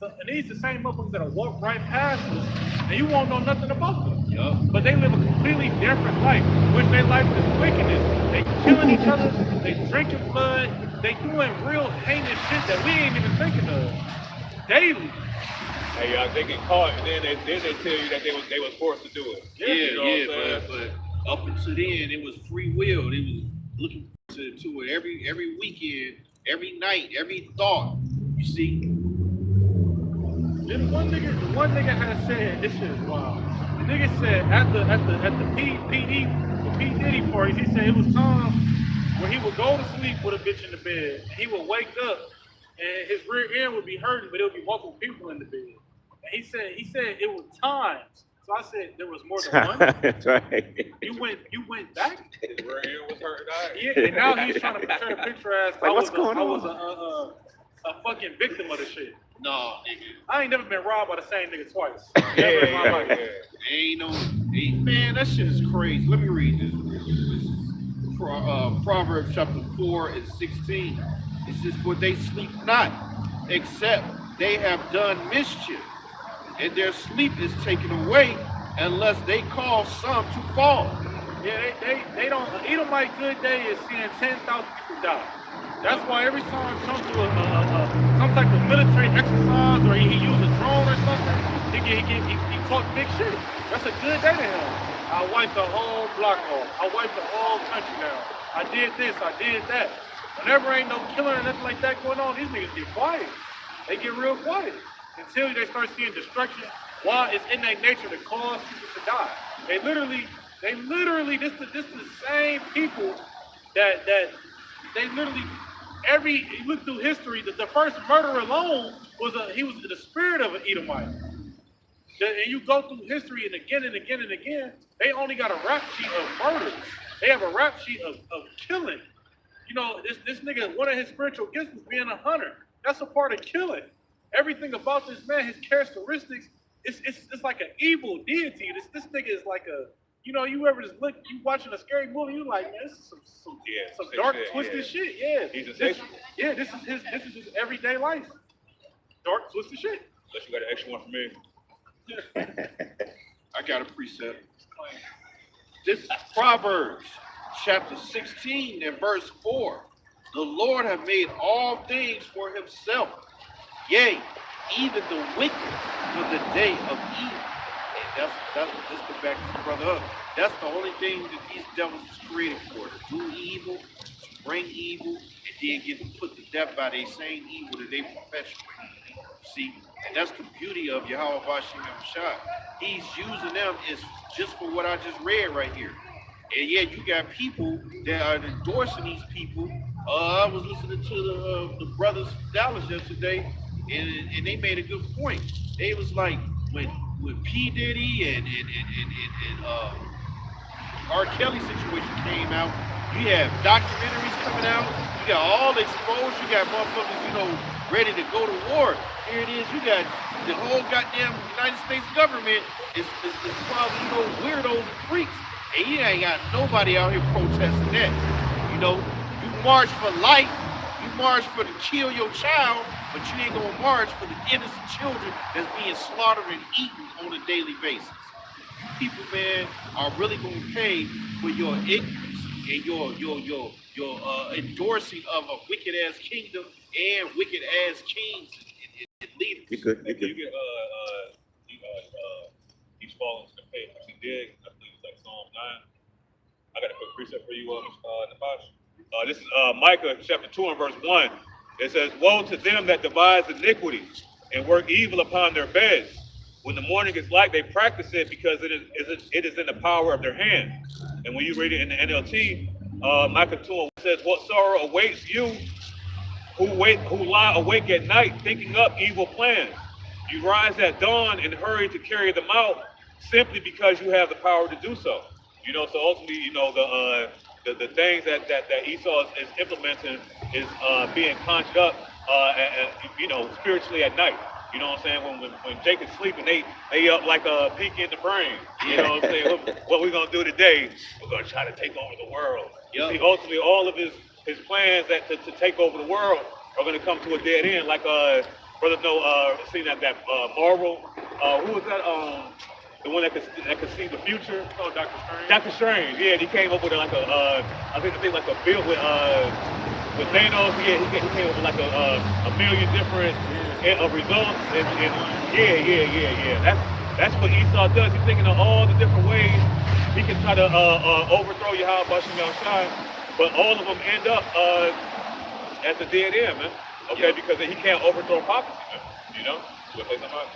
[SPEAKER 4] And these the same motherfuckers that'll walk right past us and you won't know nothing about them.
[SPEAKER 3] Yep.
[SPEAKER 4] But they live a completely different life, which their life is wickedness. They killing each other, they drinking blood, they doing real heinous shit that we ain't even thinking of daily.
[SPEAKER 2] Hey, they get caught, and then they tell you that they was forced to do it.
[SPEAKER 3] But up until then, it was free will. They was looking to it every weekend, every night, every thought. You see.
[SPEAKER 4] Then one nigga had said, this shit is wild. The nigga said at the P Diddy parties, he said it was times when he would go to sleep with a bitch in the bed, and he would wake up and his rear end would be hurting, but it would be multiple people in the bed. And he said it was times. So I said there was more than one.
[SPEAKER 5] That's right.
[SPEAKER 4] You went back.
[SPEAKER 2] His rear end was hurting.
[SPEAKER 4] Yeah, and now he's trying to portray the picture as
[SPEAKER 5] Like,
[SPEAKER 4] I
[SPEAKER 5] what's going
[SPEAKER 4] was
[SPEAKER 5] on?
[SPEAKER 4] a fucking victim of the shit.
[SPEAKER 3] No, nigga.
[SPEAKER 4] I ain't never been robbed by the same nigga twice.
[SPEAKER 2] Yeah,
[SPEAKER 4] Never in my life.
[SPEAKER 3] Man, that shit is crazy. Let me read this. This is Proverbs chapter 4 and 16. It says, for they sleep not, except they have done mischief, and their sleep is taken away, unless they cause some to fall.
[SPEAKER 1] Yeah, they don't. An Edomite good day is seeing 10,000 people die. That's why every time Trump do some type of military exercise or he use a drone or something, he talk big shit. That's a good day to him. I wiped the whole block off. I wiped the whole country down. I did this. I did that. Whenever ain't no killing or nothing like that going on, these niggas get quiet. They get real quiet until they start seeing destruction. Why? It's in their nature to cause people to die. They literally, this the same people that they literally, you look through history, the first murder alone he was the spirit of an Edomite. And you go through history and again and again and again, they only got a rap sheet of murders. They have a rap sheet of killing. You know, this nigga, one of his spiritual gifts is being a hunter. That's a part of killing. Everything about this man, his characteristics, it's like an evil deity. This nigga is like a, you know, you ever just look, you watching a scary movie, you like, man, this is some dark, twisted shit. Yeah.
[SPEAKER 2] He's a sexual.
[SPEAKER 1] Yeah, this is his everyday life. Dark, twisted shit.
[SPEAKER 2] Unless you got an extra one for me.
[SPEAKER 3] I got a precept. This is Proverbs chapter 16 and verse 4. The Lord hath made all things for himself. Yea, even the wicked for the day of evil. And that's just to back this brother up. That's the only thing that these devils is created for. To do evil, to bring evil, and then get put to death by the same evil that they perpetuate. See, and that's the beauty of Yahweh Bashim Shah. He's using them is just for what I just read right here. And yeah, you got people that are endorsing these people. I was listening to the brothers Dallas yesterday, and they made a good point. They was like, when P. Diddy and R. Kelly situation came out, you have documentaries coming out, you got all exposed, you got motherfuckers, you know, ready to go to war. Here it is, you got the whole goddamn United States government is probably, you know, weirdos and freaks. And you ain't got nobody out here protesting that. You know, you march for life, you march for to kill your child, but you ain't gonna march for the innocent children that's being slaughtered and eaten on a daily basis. You people, man, are really gonna pay for your ignorance and your endorsing of a wicked ass kingdom and wicked ass kings and leaders.
[SPEAKER 2] You get each fallen to the pay which he did. I believe it's like Psalm 9. I got a quick precept for you, Nabash. This is Micah chapter 2 and verse 1. It says, "Woe to them that devise iniquity and work evil upon their beds. When the morning is light, they practice it because it is in the power of their hand." And when you read it in the NLT, Micah 2 says, "What sorrow awaits you who lie awake at night, thinking up evil plans? You rise at dawn and hurry to carry them out, simply because you have the power to do so." You know, so ultimately, you know, the things that Esau is implementing is being conjured up, you know, spiritually at night. You know what I'm saying? When Jacob's sleeping, they up like a pinky in the brain. You know what I'm saying? What we gonna do today? We're gonna try to take over the world. Yep. See, ultimately, all of his plans to take over the world are gonna come to a dead end. Like brothers know, seen that Marvel. Who was that? The one that could see the future.
[SPEAKER 1] Oh, Dr. Strange.
[SPEAKER 2] Dr. Strange. Yeah, he came up with like a I think like a bill with Thanos. Yeah, he came up with like a million different results. And yeah. That's what Esau does. He's thinking of all the different ways he can try to overthrow Yahweh Bashim Shai, but all of them end up as a dead end, man. Okay, yep. Because he can't overthrow prophecy, man. You know? You want to say something?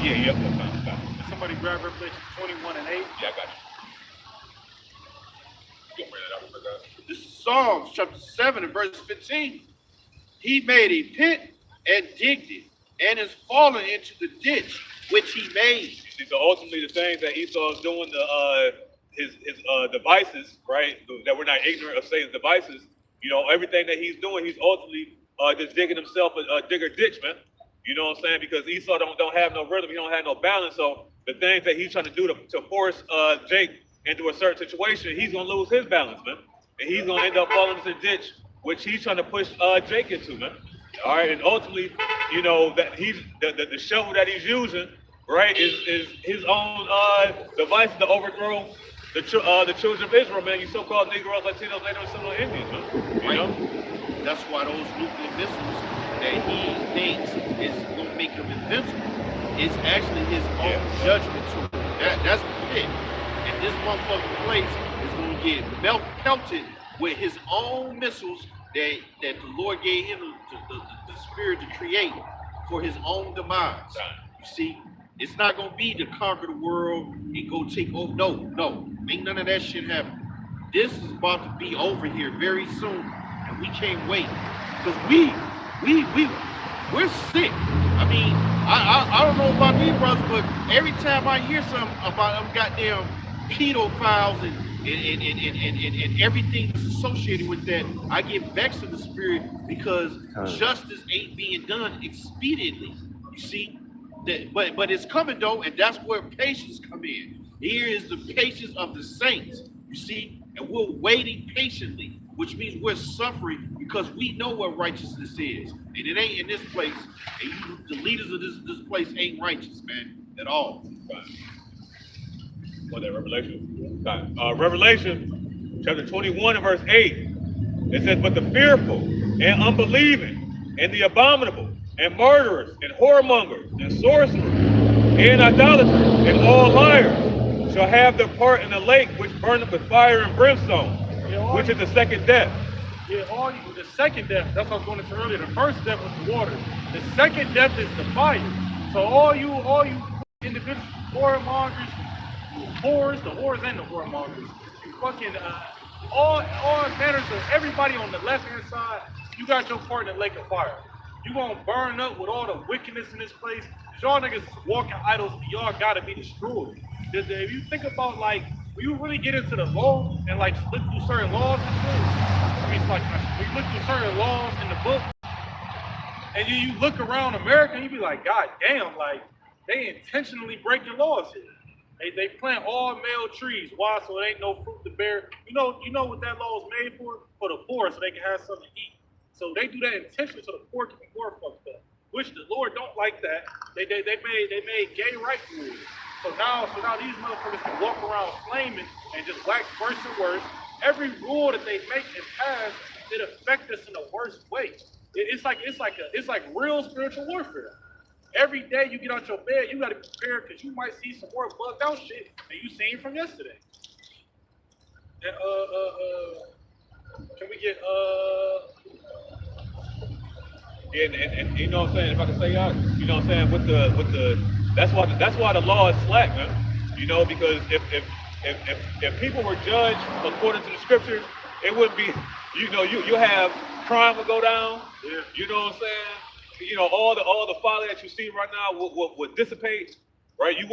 [SPEAKER 2] Yeah.
[SPEAKER 1] Somebody grab Revelation 21 and 8.
[SPEAKER 2] Yeah, I got you. You bring it up, brother.
[SPEAKER 3] This is Psalms chapter 7 and verse 15. He made a pit and digged it, and is fallen into the ditch which he made.
[SPEAKER 2] See, so ultimately, the things that Esau is doing, his devices, right? That we're not ignorant of Satan's devices. You know, everything that he's doing, he's ultimately just digging himself a digger ditch, man. You know what I'm saying? Because Esau don't have no rhythm, he don't have no balance. So the things that he's trying to do to force Jake into a certain situation, he's gonna lose his balance, man. And he's gonna end up falling into the ditch, which he's trying to push Jake into, man. All right, and ultimately, you know, that he's the shovel that he's using, right, is his own device to overthrow the children of Israel, man. You so-called Negroes, Latinos, Native Seminole Indians, man. You know?
[SPEAKER 3] That's why those nuclear missiles that he thinks is gonna make him invincible is actually his own judgment to him. That's the pit. And this motherfucking place is gonna get pelted with his own missiles that the Lord gave him the spirit to create for his own demise. You see, it's not gonna be to conquer the world and go take over. No, ain't none of that shit happen. This is about to be over here very soon, and we can't wait because we're sick. I mean, I don't know about these brothers, but every time I hear something about them goddamn pedophiles and everything that's associated with that, I get vexed in the spirit because justice ain't being done expediently. You see, but it's coming though, and that's where patience come in. Here is the patience of the saints. You see, and we're waiting patiently, which means we're suffering because we know what righteousness is, and it ain't in this place. And the leaders of this place ain't righteous, man, at all.
[SPEAKER 2] What that Revelation? Revelation chapter 21 and verse 8. It says, "But the fearful and unbelieving and the abominable and murderers and whoremongers and sorcerers and idolaters and all liars shall have their part in the lake which burneth with fire and brimstone, which is the second death."
[SPEAKER 1] Yeah, the second death, that's what I was going into earlier. The first death was the water. The second death is the fire. So all you individuals, whoremongers, the whores and the whoremongers, you fucking all manners of everybody on the left hand side, you got your part in the lake of fire. You gonna burn up with all the wickedness in this place. Y'all niggas walking idols, y'all gotta be destroyed. If you think about like, when you really get into the law and like look through certain laws and shit, I mean, it's like when you look through certain laws in the book, and then you look around America and you be like, God damn, like they intentionally breaking laws here. They plant all male trees. Why? So there ain't no fruit to bear. You know what that law is made for? For the poor, so they can have something to eat. So they do that intentionally so the poor can be more fucked up. Which the Lord don't like that. They made gay rights rules. So now these motherfuckers can walk around flaming and just wax worse and worse. Every rule that they make and pass, it affects us in the worst way. It's like real spiritual warfare. Every day you get out your bed, you gotta be prepared because you might see some more bugged out shit that you seen from yesterday. And can we get
[SPEAKER 2] And you know what I'm saying? If I can say y'all, you know what I'm saying? With the that's why the law is slack, man. You know, because if people were judged according to the scriptures, it wouldn't be. You know, you have crime would go down.
[SPEAKER 1] Yeah.
[SPEAKER 2] You know what I'm saying? You know, all the folly that you see right now would dissipate, right? It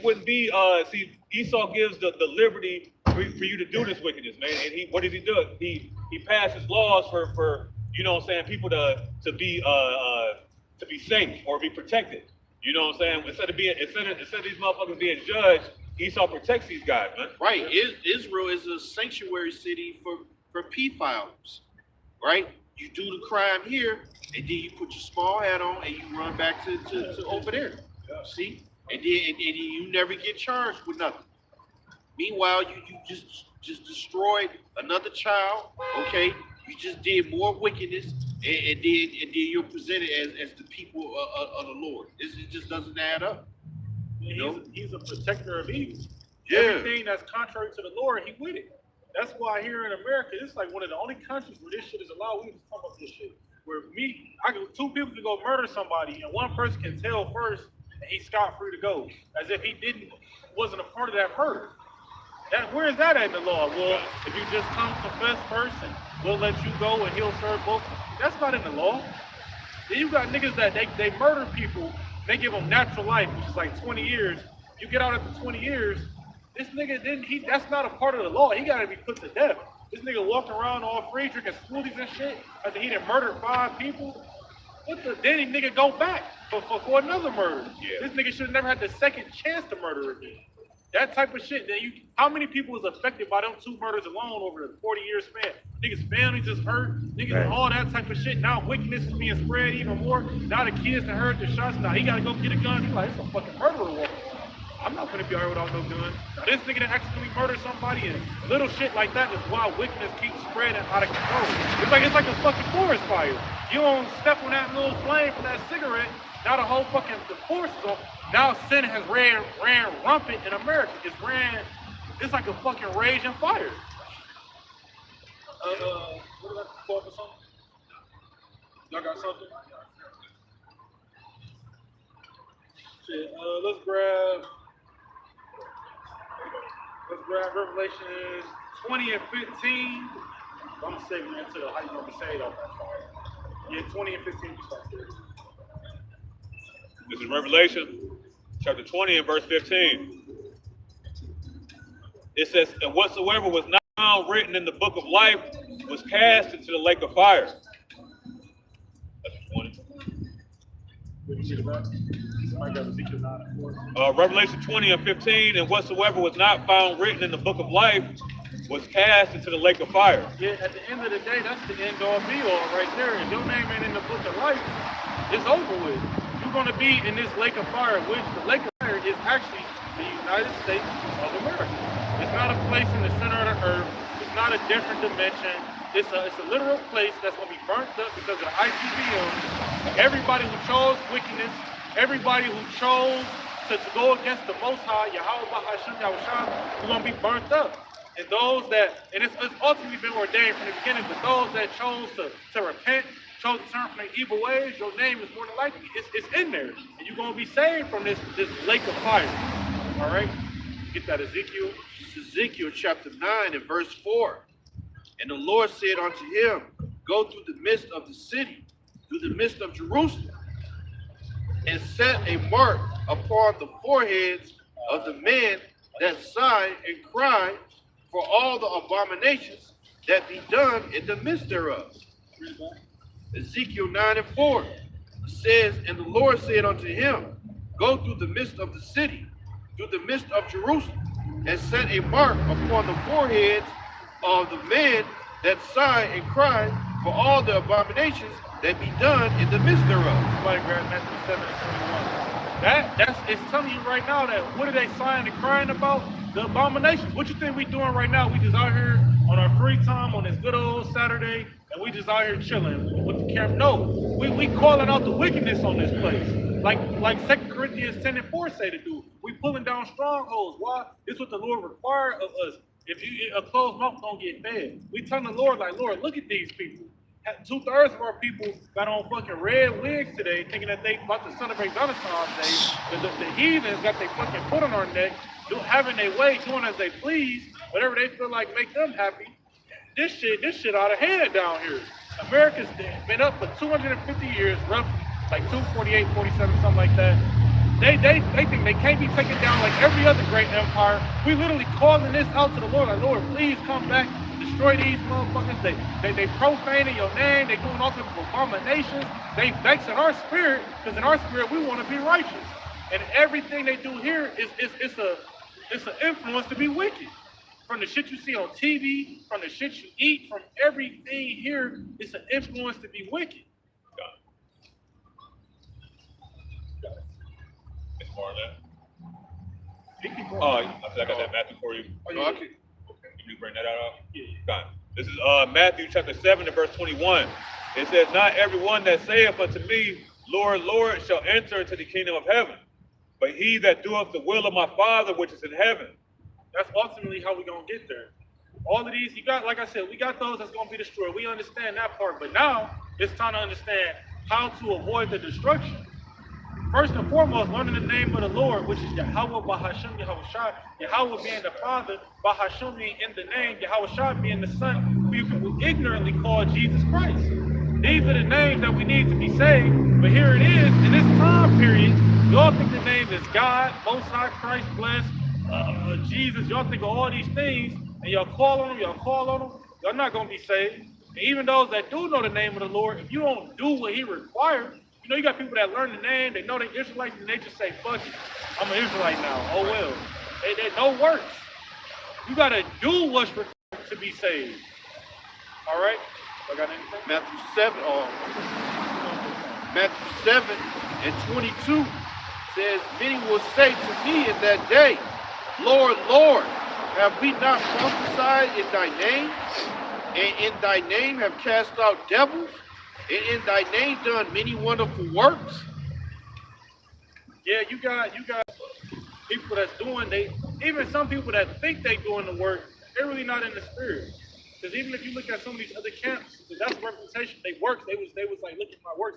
[SPEAKER 2] wouldn't be. See, Esau gives the liberty for you to do this wickedness, man. And what does he do? He passes laws for you know what I'm saying, people to be safe or be protected. You know what I'm saying? Instead of these motherfuckers being judged, Esau protects these guys, man.
[SPEAKER 3] Right. Israel is a sanctuary city for pedophiles, right? You do the crime here, and then you put your small hat on and you run back to over there. See? And then you never get charged with nothing. Meanwhile, you just destroyed another child, okay? You just did more wickedness, and then you're presented as the people of the Lord. It just doesn't add up. You know?
[SPEAKER 1] He's a protector of evil.
[SPEAKER 3] Yeah.
[SPEAKER 1] Everything that's contrary to the Lord, he with it. That's why here in America, it's like one of the only countries where this shit is allowed. We just talk about this shit. Where two people can go murder somebody, and one person can tell first, and he's scot free to go, as if he wasn't a part of that murder. Where is that at in the law? Well, if you just come confess first, and we'll let you go, and he'll serve both. That's not in the law. Then you got niggas that they murder people. They give them natural life, which is like 20 years. You get out after 20 years. This nigga that's not a part of the law. He gotta be put to death. This nigga walking around all free drinking smoothies and shit after he done murdered 5 people. Then he nigga go back for another murder.
[SPEAKER 2] Yeah.
[SPEAKER 1] This nigga should have never had the second chance to murder again. That type of shit. That you, how many people was affected by them 2 murders alone over a 40-year span? Niggas' families is hurt. Niggas,
[SPEAKER 5] Right.
[SPEAKER 1] all that type of shit. Now wickedness is being spread even more. Now the kids that heard the shots. Now he gotta go get a gun. He's like, it's a fucking murderer walking. I'm not gonna be out here without no gun. Now this nigga that accidentally murdered somebody and little shit like that is why wickedness keeps spreading out of control. It's like a fucking forest fire. You don't step on that little flame from that cigarette. Now the whole fucking the forest is on. Now sin has ran rampant in America. It's like a fucking raging fire. What did I call for something? Y'all got something? Shit, let's grab Revelations 20 and 15. I'm saving that to how you gonna say it on that fire. Yeah, 20 and 15 we start there.
[SPEAKER 2] This is Revelation chapter 20 and verse 15. It says, and whatsoever was not found written in the book of life was cast into the lake of fire. That's 20.
[SPEAKER 1] Did you see the back? Somebody got Ezekiel 9 and 4.
[SPEAKER 2] Revelation 20 and 15, and whatsoever was not found written in the book of life was cast into the lake of fire.
[SPEAKER 1] Yeah, at the end of the day, that's the end all be all right there. If your name ain't in the book of life, it's over with. You're gonna be in this lake of fire, which the lake of fire is actually the United States of America. It's not a place in the center of the earth. It's not a different dimension. It's a literal place that's gonna be burnt up because of the ICBM. Everybody who chose wickedness, everybody who chose to go against the Most High, Yahweh Bahashim Yahushua, is gonna be burnt up. And those that, and it's ultimately been ordained from the beginning, but those that chose to repent, chose to turn from their evil ways, your name is more than likely, it's in there. And you're gonna be saved from this lake of fire. All right? Get that Ezekiel.
[SPEAKER 3] This is Ezekiel chapter 9 and verse 4. And the Lord said unto him, go through the midst of the city, through the midst of Jerusalem, and set a mark upon the foreheads of the men that sigh and cry for all the abominations that be done in the midst thereof. Ezekiel 9 and 4 says, and the Lord said unto him, go through the midst of the city, through the midst of Jerusalem, and set a mark upon the foreheads of the men that sigh and cry for all the abominations that be done in the midst thereof.
[SPEAKER 1] Somebody grab Matthew 7 and 21. That's it's telling you right now that what are they sighing and crying about? The abominations. What you think we doing right now? We just out here on our free time on this good old Saturday, and we just out here chilling with the camera. No, we calling out the wickedness on this place. Like 2 Corinthians 10 and 4 say to do. We pulling down strongholds. Why? This is what the Lord requires of us. If a closed mouth don't get fed. We telling the Lord, like, Lord, look at these people. 2/3 of our people got on fucking red wigs today, thinking that they about to celebrate Valentine's Day. The heathens got their fucking foot on our neck, having their way, doing as they please, whatever they feel like make them happy. This shit out of hand down here. America's been up for 250 years, roughly, like 248, 47, something like that. They think they can't be taken down like every other great empire. We literally calling this out to the Lord, like, Lord, please come back, destroy these motherfuckers. They profaning your name, they doing all types of abominations. They vexing our spirit, because in our spirit we want to be righteous. And everything they do here it's an influence to be wicked. From the shit you see on TV, from the shit you eat, from everything here, it's an influence to be wicked.
[SPEAKER 2] It's more than that. Oh, I got that Matthew for you.
[SPEAKER 1] Oh, yeah.
[SPEAKER 3] Okay.
[SPEAKER 2] Can you bring that out?
[SPEAKER 1] Yeah.
[SPEAKER 2] God. This is Matthew chapter 7 and verse 21. It says, not everyone that saith unto me, Lord, Lord, shall enter into the kingdom of heaven, but he that doeth the will of my Father which is in heaven.
[SPEAKER 1] That's ultimately how we're going to get there. All of these, you got, like I said, we got those that's going to be destroyed. We understand that part, but now it's time to understand how to avoid the destruction. First and foremost, learning the name of the Lord, which is Yahweh Bahashim Yahushua, Yahweh being the Father, Bahashim being in the name, Yahushua being the Son, who you can ignorantly call Jesus Christ. These are the names that we need to be saved, but here it is, in this time period, y'all think the name is God, Most High, Christ, blessed, Jesus, y'all think of all these things, and y'all call on them, y'all not going to be saved. And even those that do know the name of the Lord, if you don't do what he requires, you know, you got people that learn the name, they know they're Israelites, and they just say, fuck it, I'm an Israelite now, oh well. They no works. You gotta do what's required to be saved. All right. I got anything?
[SPEAKER 3] Matthew 7 and 22 says, many will say to me in that day, Lord, Lord, have we not prophesied in thy name? And in thy name have cast out devils? And in thy name done many wonderful works?
[SPEAKER 1] Yeah, you got people that's doing even some people that think they doing the work, they're really not in the spirit. Because even if you look at some of these other camps, because that's a representation, they works. They was like, look at my works,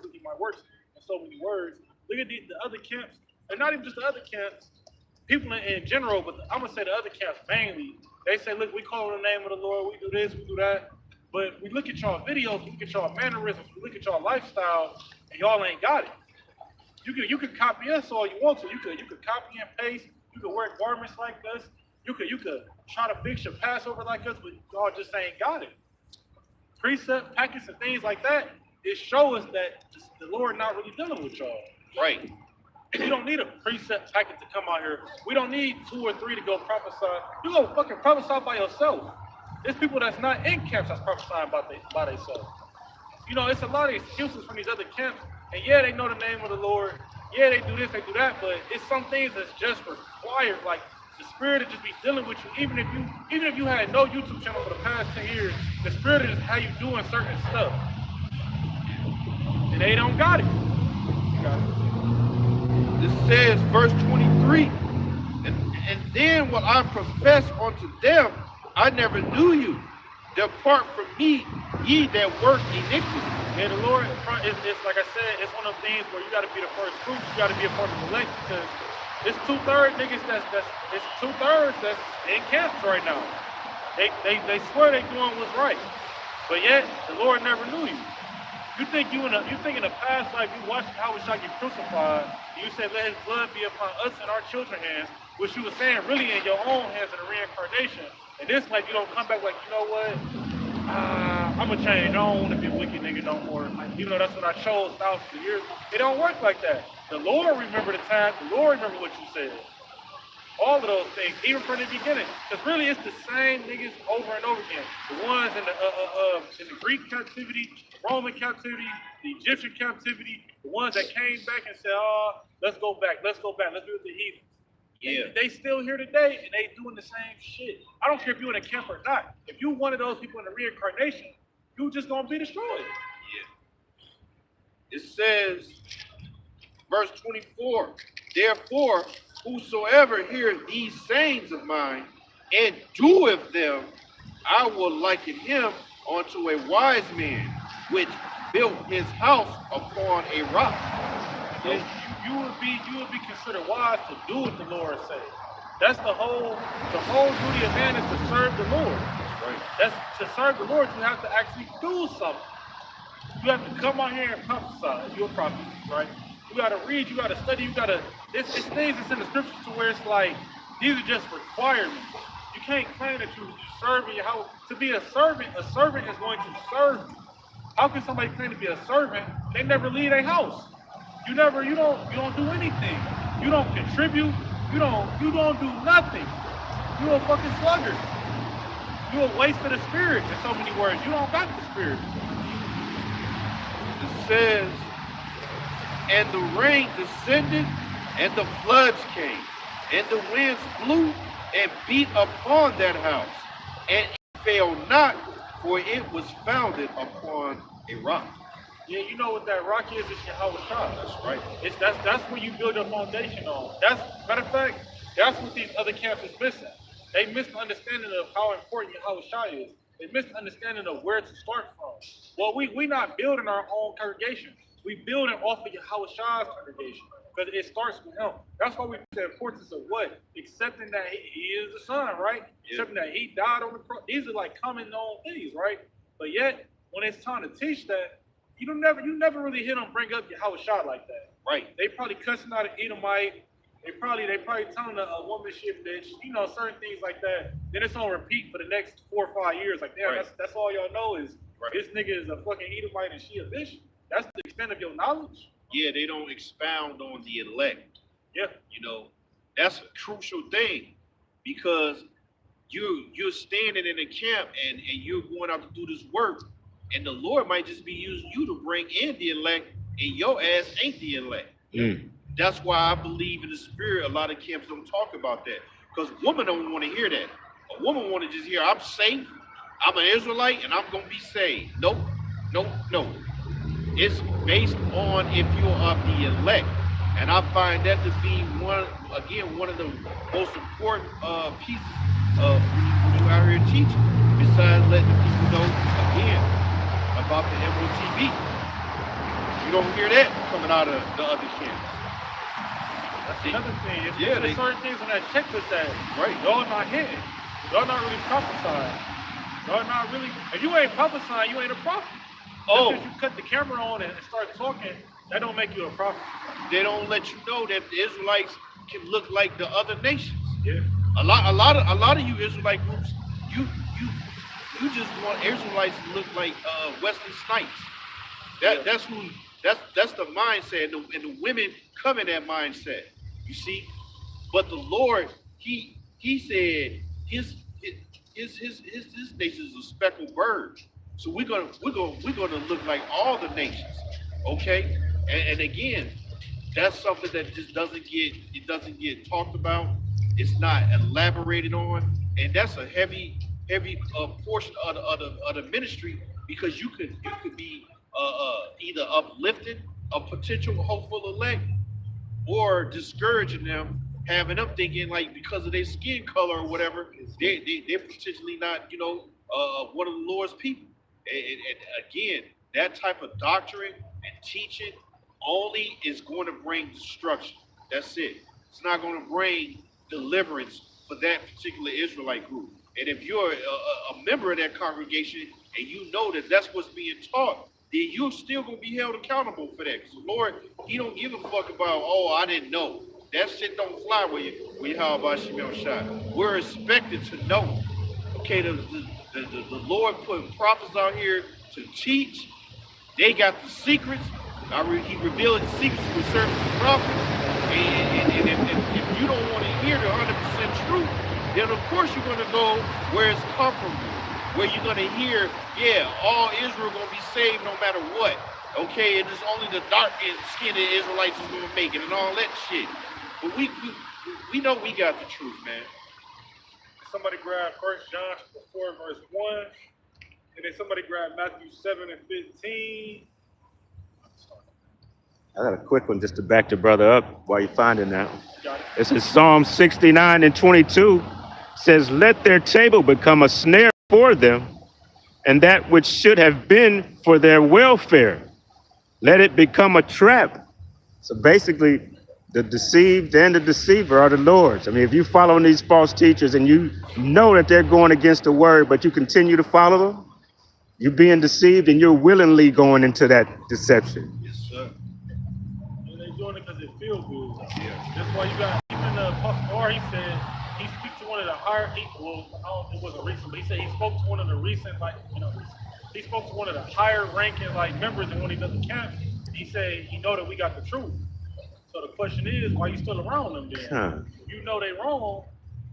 [SPEAKER 1] in so many words. Look at the other camps, and not even just the other camps, people in general, but I'm gonna say the other camps mainly. They say, look, we call on the name of the Lord, we do this, we do that. But we look at y'all videos, we look at y'all mannerisms, we look at y'all lifestyle, and y'all ain't got it. You could copy us all you want to. You could copy and paste. You could wear garments like us. You could try to fix your Passover like us, but y'all just ain't got it. Precept packets and things like that, it shows us that the Lord not really dealing with y'all.
[SPEAKER 3] Right.
[SPEAKER 1] You don't need a precept packet to come out here. We don't need 2 or 3 to go prophesy. You go fucking prophesy by yourself. There's people that's not in camps that's prophesying by themselves. You know, it's a lot of excuses from these other camps. And yeah, they know the name of the Lord. Yeah, they do this, they do that, but it's some things that's just required. Like the Spirit to just be dealing with you, even if you had no YouTube channel for the past 10 years, the Spirit is how you doing certain stuff. And they don't got it. You got it.
[SPEAKER 3] This says, verse 23, and then will I profess unto them, I never knew you. Depart from me, ye that work iniquity.
[SPEAKER 1] Yeah, the Lord, it's like I said, it's one of those things where you got to be the first fruits. You got to be a part of the elect, because it's 2/3 niggas it's 2/3 that's in camps right now. They swear they doing what's right, but yet the Lord never knew you. You think in the past life you watched how we shall get crucified. You said let His blood be upon us and our children's hands, which you were saying really in your own hands in the reincarnation. And this life you don't come back like, you know what? I'm gonna change. I don't want to be a wicked nigga no more. Even though that's what I chose thousands of years. It don't work like that. The Lord remember the time. The Lord remember what you said. All of those things, even from the beginning. Because really, it's the same niggas over and over again. The ones in the Greek captivity, Roman captivity, the Egyptian captivity, the ones that came back and said, "Oh, let's go back. Let's be with the heathen." Yeah. They still here today, and they doing the same shit. I don't care if you're in a camp or not. If you one of those people in the reincarnation, you just gonna be destroyed.
[SPEAKER 3] Yeah. It says, verse 24, therefore, whosoever heareth these sayings of mine and doeth them, I will liken him unto a wise man, which built his house upon a rock.
[SPEAKER 1] So you would be considered wise to do what the Lord says. That's the whole duty of man is to serve the Lord. Right. That's to serve the Lord. You have to actually do something. You have to come out here and prophesy. You're a prophet, right? You got to read. You got to study. You got to. It's things that's in the scriptures to where it's like these are just requirements. You can't claim that you're serving your house. To be a servant is going to serve you. How can somebody claim to be a servant? They never leave their house. You don't do anything. You don't contribute. You don't do nothing. You're a fucking sluggard. You're a waste of the spirit in so many words. You don't got the spirit.
[SPEAKER 3] It says, and the rain descended, and the floods came, and the winds blew and beat upon that house, and it fell not, for it was founded upon a rock.
[SPEAKER 1] Yeah, you know what that rock is? It's Yahweh Shah. That's right. That's where you build your foundation on. Matter of fact, that's what these other camps is missing. They missed the understanding of how important Yahweh Shah is. They missed the understanding of where to start from. Well, we not building our own congregation. We building off of Yahweh Shah's congregation because it starts with him. That's why we put the importance of what? Accepting that he is the Son, right? Yeah. Accepting that he died on the cross. These are like common known things, right? But yet, when it's time to teach that, you never really hear them bring up Yahweh Shah like that.
[SPEAKER 3] Right.
[SPEAKER 1] They probably cussing out an Edomite. They probably telling a woman shit bitch, certain things like that. Then it's on repeat for the next 4 or 5 years. Like, damn, right. that's all y'all know is this nigga is a fucking Edomite and she a bitch. That's the extent of your knowledge.
[SPEAKER 3] Yeah, they don't expound on the elect.
[SPEAKER 1] Yeah.
[SPEAKER 3] That's a crucial thing. because you're standing in the camp and you're going out to do this work, and the Lord might just be using you to bring in the elect, and your ass ain't the elect.
[SPEAKER 5] Mm.
[SPEAKER 3] That's why I believe in the spirit. A lot of camps don't talk about that because women don't want to hear that. A woman want to just hear, I'm safe, I'm an Israelite, and I'm gonna be saved. Nope, nope, no. It's based on if you're of the elect, and I find that to be one of the most important pieces of when you out here teaching. Besides letting the people know again about the MOTB, you don't hear that coming out of the other camps.
[SPEAKER 1] That's another thing. It's
[SPEAKER 3] Yeah,
[SPEAKER 1] there's certain things on that checklist that
[SPEAKER 3] Right.
[SPEAKER 1] y'all not hitting. Y'all not really prophesying. Y'all not really. If you ain't prophesying, you ain't a prophet.
[SPEAKER 3] Oh.
[SPEAKER 1] Just 'cause you cut the camera on and start talking, that don't make you a prophet.
[SPEAKER 3] They don't let you know that the Israelites can look like the other nations.
[SPEAKER 1] Yeah.
[SPEAKER 3] A lot of you Israelite groups, you just want Israelites to look like Wesley Snipes. That's the mindset, and the women come in that mindset. You see, but the Lord, He said his nation is a speckled bird. So we're gonna look like all the nations, okay? And again, that's something that just doesn't get talked about. It's not elaborated on, and that's a heavy portion of the ministry, because you could be either uplifting a potential hopeful elect or discouraging them, having them thinking like because of their skin color or whatever, they're potentially not one of the Lord's people. And again, that type of doctrine and teaching only is going to bring destruction. That's it. It's not going to bring deliverance for that particular Israelite group. And if you're a member of that congregation and you know that that's what's being taught, then you're still going to be held accountable for that. Because the Lord, He don't give a fuck about, oh, I didn't know. That shit don't fly with you. How about Shemel Shah? We're expected to know. Okay, the Lord put prophets out here to teach. They got the secrets. He revealed the secrets to certain prophets. And if you don't want to hear the 100% truth, then of course you're going to go where it's come from, where you're going to hear, yeah, all Israel going to be saved no matter what. Okay, and it's only the dark-skinned Israelites who's going to make it and all that shit. But we know we got the truth, man.
[SPEAKER 1] Somebody grab 1 John 4 verse 1, and then somebody grab Matthew 7 and 15.
[SPEAKER 5] I got a quick one just to back the brother up while you're finding that.
[SPEAKER 1] Got it.
[SPEAKER 5] This is Psalm 69 and 22. Says, let their table become a snare for them, and that which should have been for their welfare, let it become a trap. So basically, the deceived and the deceiver are the Lord's. I mean, if you follow these false teachers and you know that they're going against the word, but you continue to follow them, you're being deceived and you're willingly going into that deception.
[SPEAKER 3] Yes, sir.
[SPEAKER 1] And they doing it because it feels good.
[SPEAKER 3] Yeah.
[SPEAKER 1] That's why you got, even Pastor R, he said, he speaks to one of the higher, it wasn't recent, but he said he spoke to one of the recent, he spoke to one of the higher ranking, members in one of these other camps. He said, he know that we got the truth. So the question is, why you still around them then? If you know they wrong,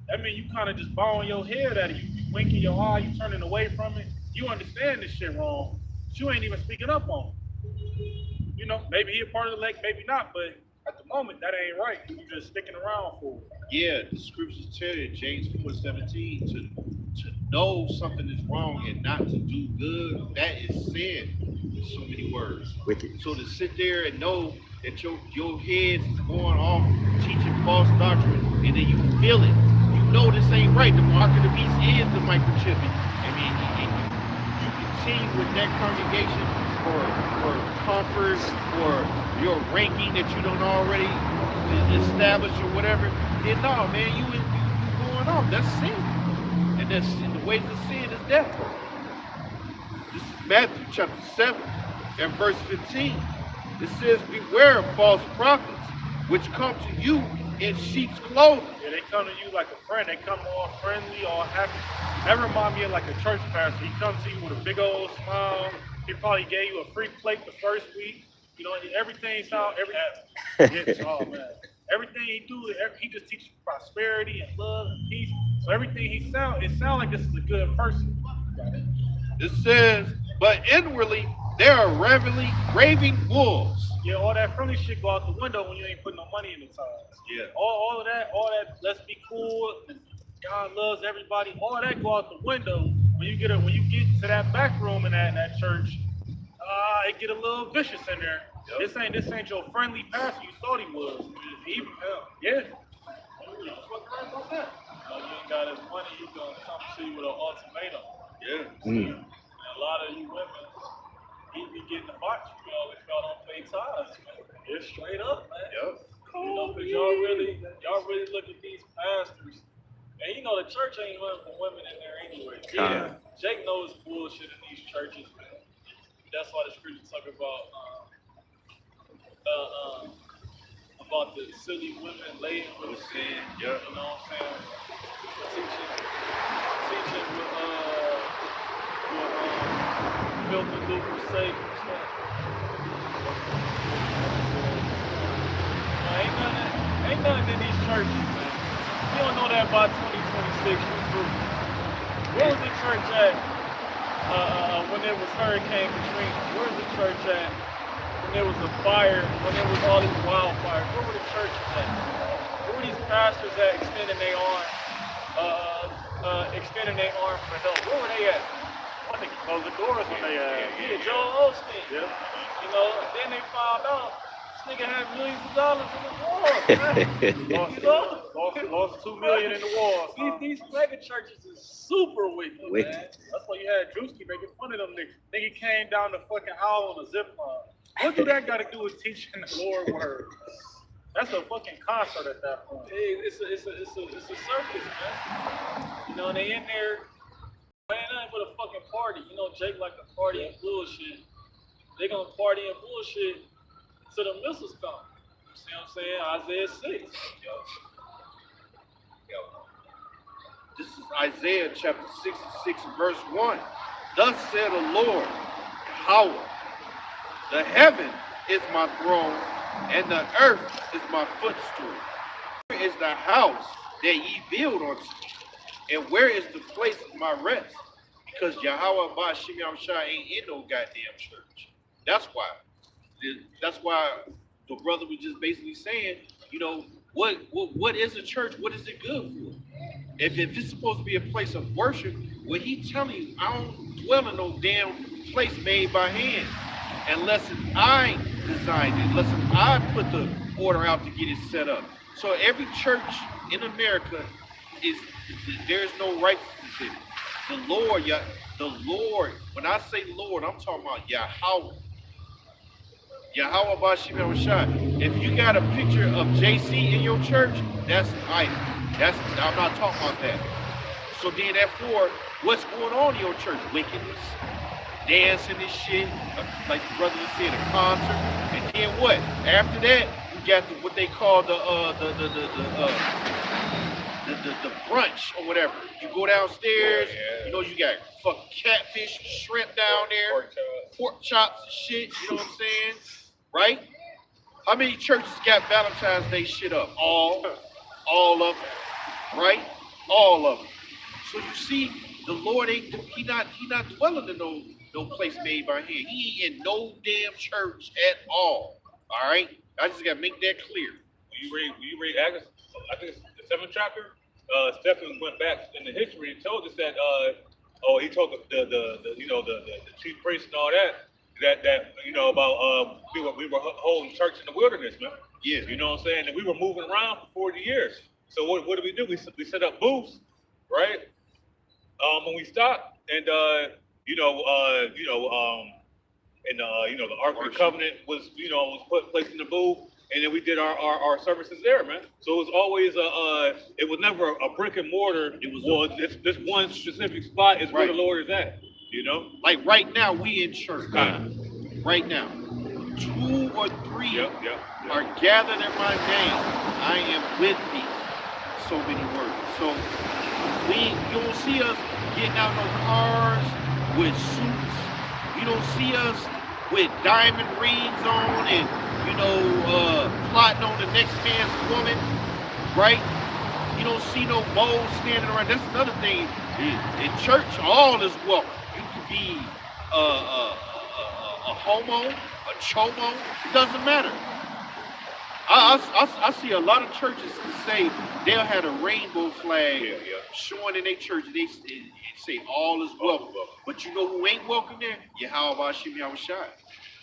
[SPEAKER 1] that means you kind of just bowing your head at it. You winking your eye, you turning away from it. You understand this shit wrong, but you ain't even speaking up on it. Maybe he a part of the elect, maybe not, but at the moment, that ain't right. You just sticking around for it.
[SPEAKER 3] Yeah, the scriptures tell you, James 4:17, to know something is wrong and not to do good, that is sin. In so many words.
[SPEAKER 5] Wicked.
[SPEAKER 3] So to sit there and know that your head is going off teaching false doctrine, and then you feel it. You know this ain't right. The mark of the beast is the microchipping. I mean, you continue with that congregation for comfort, or your ranking that you don't already establish or whatever. Then no, man, you going off. That's sin, and the wages of sin is death. This is Matthew chapter 7 and verse 15. It says, beware of false prophets, which come to you in sheep's clothing.
[SPEAKER 1] Yeah, they come to you like a friend. They come all friendly, all happy. That remind me of like a church pastor. He comes to you with a big old smile. He probably gave you a free plate the first week. Everything sound oh man. Everything he do, he just teaches prosperity and love and peace. So everything it sounds like this is a good person.
[SPEAKER 3] It says, but inwardly they are raving wolves.
[SPEAKER 1] Yeah, all that friendly shit go out the window when you ain't putting no money in the tithes.
[SPEAKER 3] Yeah.
[SPEAKER 1] All of that, let's be cool, and God loves everybody, all that go out the window when you get to that back room in that church. It get a little vicious in there. Yep. This ain't your friendly pastor you thought he was. Even yeah. You fucking right about that.
[SPEAKER 4] You ain't got his money, he's gonna come to you with an ultimatum.
[SPEAKER 3] Yeah.
[SPEAKER 4] And a lot of you women, he be getting the box if y'all don't pay tithes, man. It's straight up, man.
[SPEAKER 3] Yep.
[SPEAKER 4] You know, cause y'all really look at these pastors. And you know the church ain't running for women in there anyway.
[SPEAKER 5] Yeah.
[SPEAKER 4] Jake knows bullshit in these churches, man. That's why the scripture talk about the silly women laden with sin.
[SPEAKER 3] Yeah.
[SPEAKER 4] You know what I'm saying? Teaching with filth and lucre's sake and stuff. Ain't nothing in these churches, man. You don't know that by 2026, you through. Where was the church at when there was Hurricane Katrina? Where was the church at when there was a fire, when there was all these wildfires? Where were the churches at? Where were these pastors at extending their arm for help? Where were they at?
[SPEAKER 1] I think close the doors when they
[SPEAKER 4] Yeah, Joel Osteen.
[SPEAKER 1] Yeah.
[SPEAKER 4] You know, then they found out this nigga had millions of dollars in the war.
[SPEAKER 1] Lost $2 million in the war.
[SPEAKER 4] These mega churches is super wicked, man.
[SPEAKER 1] That's why you had Drewski making fun of them niggas. Nigga came down the fucking aisle on a zip line. What do that got to do with teaching the Lord word? That's a fucking concert at that point.
[SPEAKER 4] It's a circus, man. You know, and they in there, ain't nothing but a fucking party. You know, Jake like to party and bullshit. They gonna party and bullshit till the missiles come. You see what I'm saying? Isaiah 6.
[SPEAKER 3] This is Isaiah chapter 66, verse 1. Thus said the Lord, Yahweh, the heaven is my throne, and the earth is my footstool. Where is the house that ye build unto me? And where is the place of my rest? Because Yahweh by Shimon Shah ain't in no goddamn church. That's why. That's why the brother was just basically saying, you know, what is a church? What is it good for? If it's supposed to be a place of worship, well, he telling you, I don't dwell in no damn place made by hand. Unless I designed it, unless I put the order out to get it set up. So every church in America there's no righteousness in it. The Lord, when I say Lord, I'm talking about Yahweh. Yahweh Bashim Rashad. If you got a picture of JC in your church, that's idol. I'm not talking about that. So then therefore, what's going on in your church? Wickedness, dancing and shit, like the brother said, a concert. And then what? After that, you got what they call the brunch or whatever. You go downstairs, you know, you got fucking catfish, shrimp down there, pork chops and shit, you know what I'm saying? Right? How many churches got Valentine's Day shit up? All of them. Right? All of them. So you see, the Lord he not dwelling in no place made by hand. He ain't in no damn church at all. All right? I just gotta make that clear.
[SPEAKER 2] When you read Acts, I think it's the 7th chapter, Stephen went back in the history and told us that he told the chief priest and all that you know about we were holding church in the wilderness, man.
[SPEAKER 3] Yeah.
[SPEAKER 2] You know what I'm saying? And we were moving around for 40 years. So what did we do? We set up booths, right? When we stopped and the Ark of the Covenant was placed in the booth. And then we did our services there, man. So it was always it was never a brick and mortar. It was this one specific spot is where the Lord is at, you know?
[SPEAKER 3] Like right now, we in church. Right now. 2 or 3 are gathered in my name. I am with thee. So many words. So you don't see us getting out no cars with suits. You don't see us with diamond rings on and plotting on the next man's woman, right? You don't see no moles standing around. That's another thing. In church, all is welcome. You could be a homo, a chomo. It doesn't matter. I see a lot of churches that say they'll have a rainbow flag showing in their church. They say all is welcome. But you know who ain't welcome there? Yahweh Hashem Yahushua.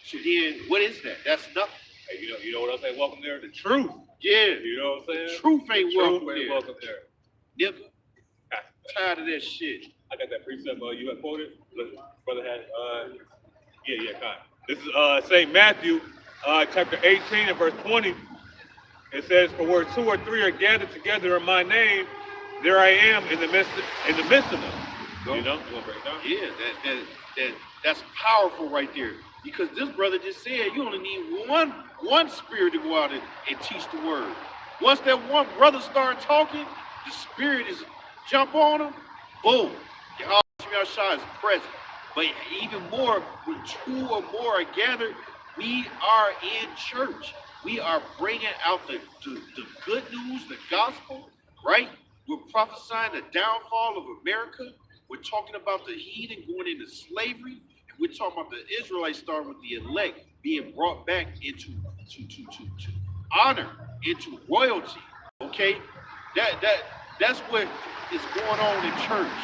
[SPEAKER 3] So then, what is that? That's nothing.
[SPEAKER 2] Hey, you know what else ain't welcome there? The truth.
[SPEAKER 3] Yeah.
[SPEAKER 2] You know what I'm saying?
[SPEAKER 3] Truth ain't welcome
[SPEAKER 2] Truth ain't
[SPEAKER 3] there.
[SPEAKER 2] welcome there.
[SPEAKER 3] Nigga. Tired of that shit.
[SPEAKER 2] I got that precept you had quoted. Look, brother had kind. This is St. Matthew, chapter 18 and verse 20. It says, "For where 2 or 3 are gathered together in my name, there I am in the midst of them." You know? You want to break it down?
[SPEAKER 3] Yeah, that's powerful right there. Because this brother just said you only need one spirit to go out and teach the word. Once that one brother start talking, the spirit is jump on him, boom. Yahweh is present. But even more, when 2 or more are gathered, we are in church. We are bringing out the good news, the gospel, right? We're prophesying the downfall of America. We're talking about the heathen going into slavery. And we're talking about the Israelites starting with the elect being brought back into to honor, into royalty. Okay? That's what is going on in church.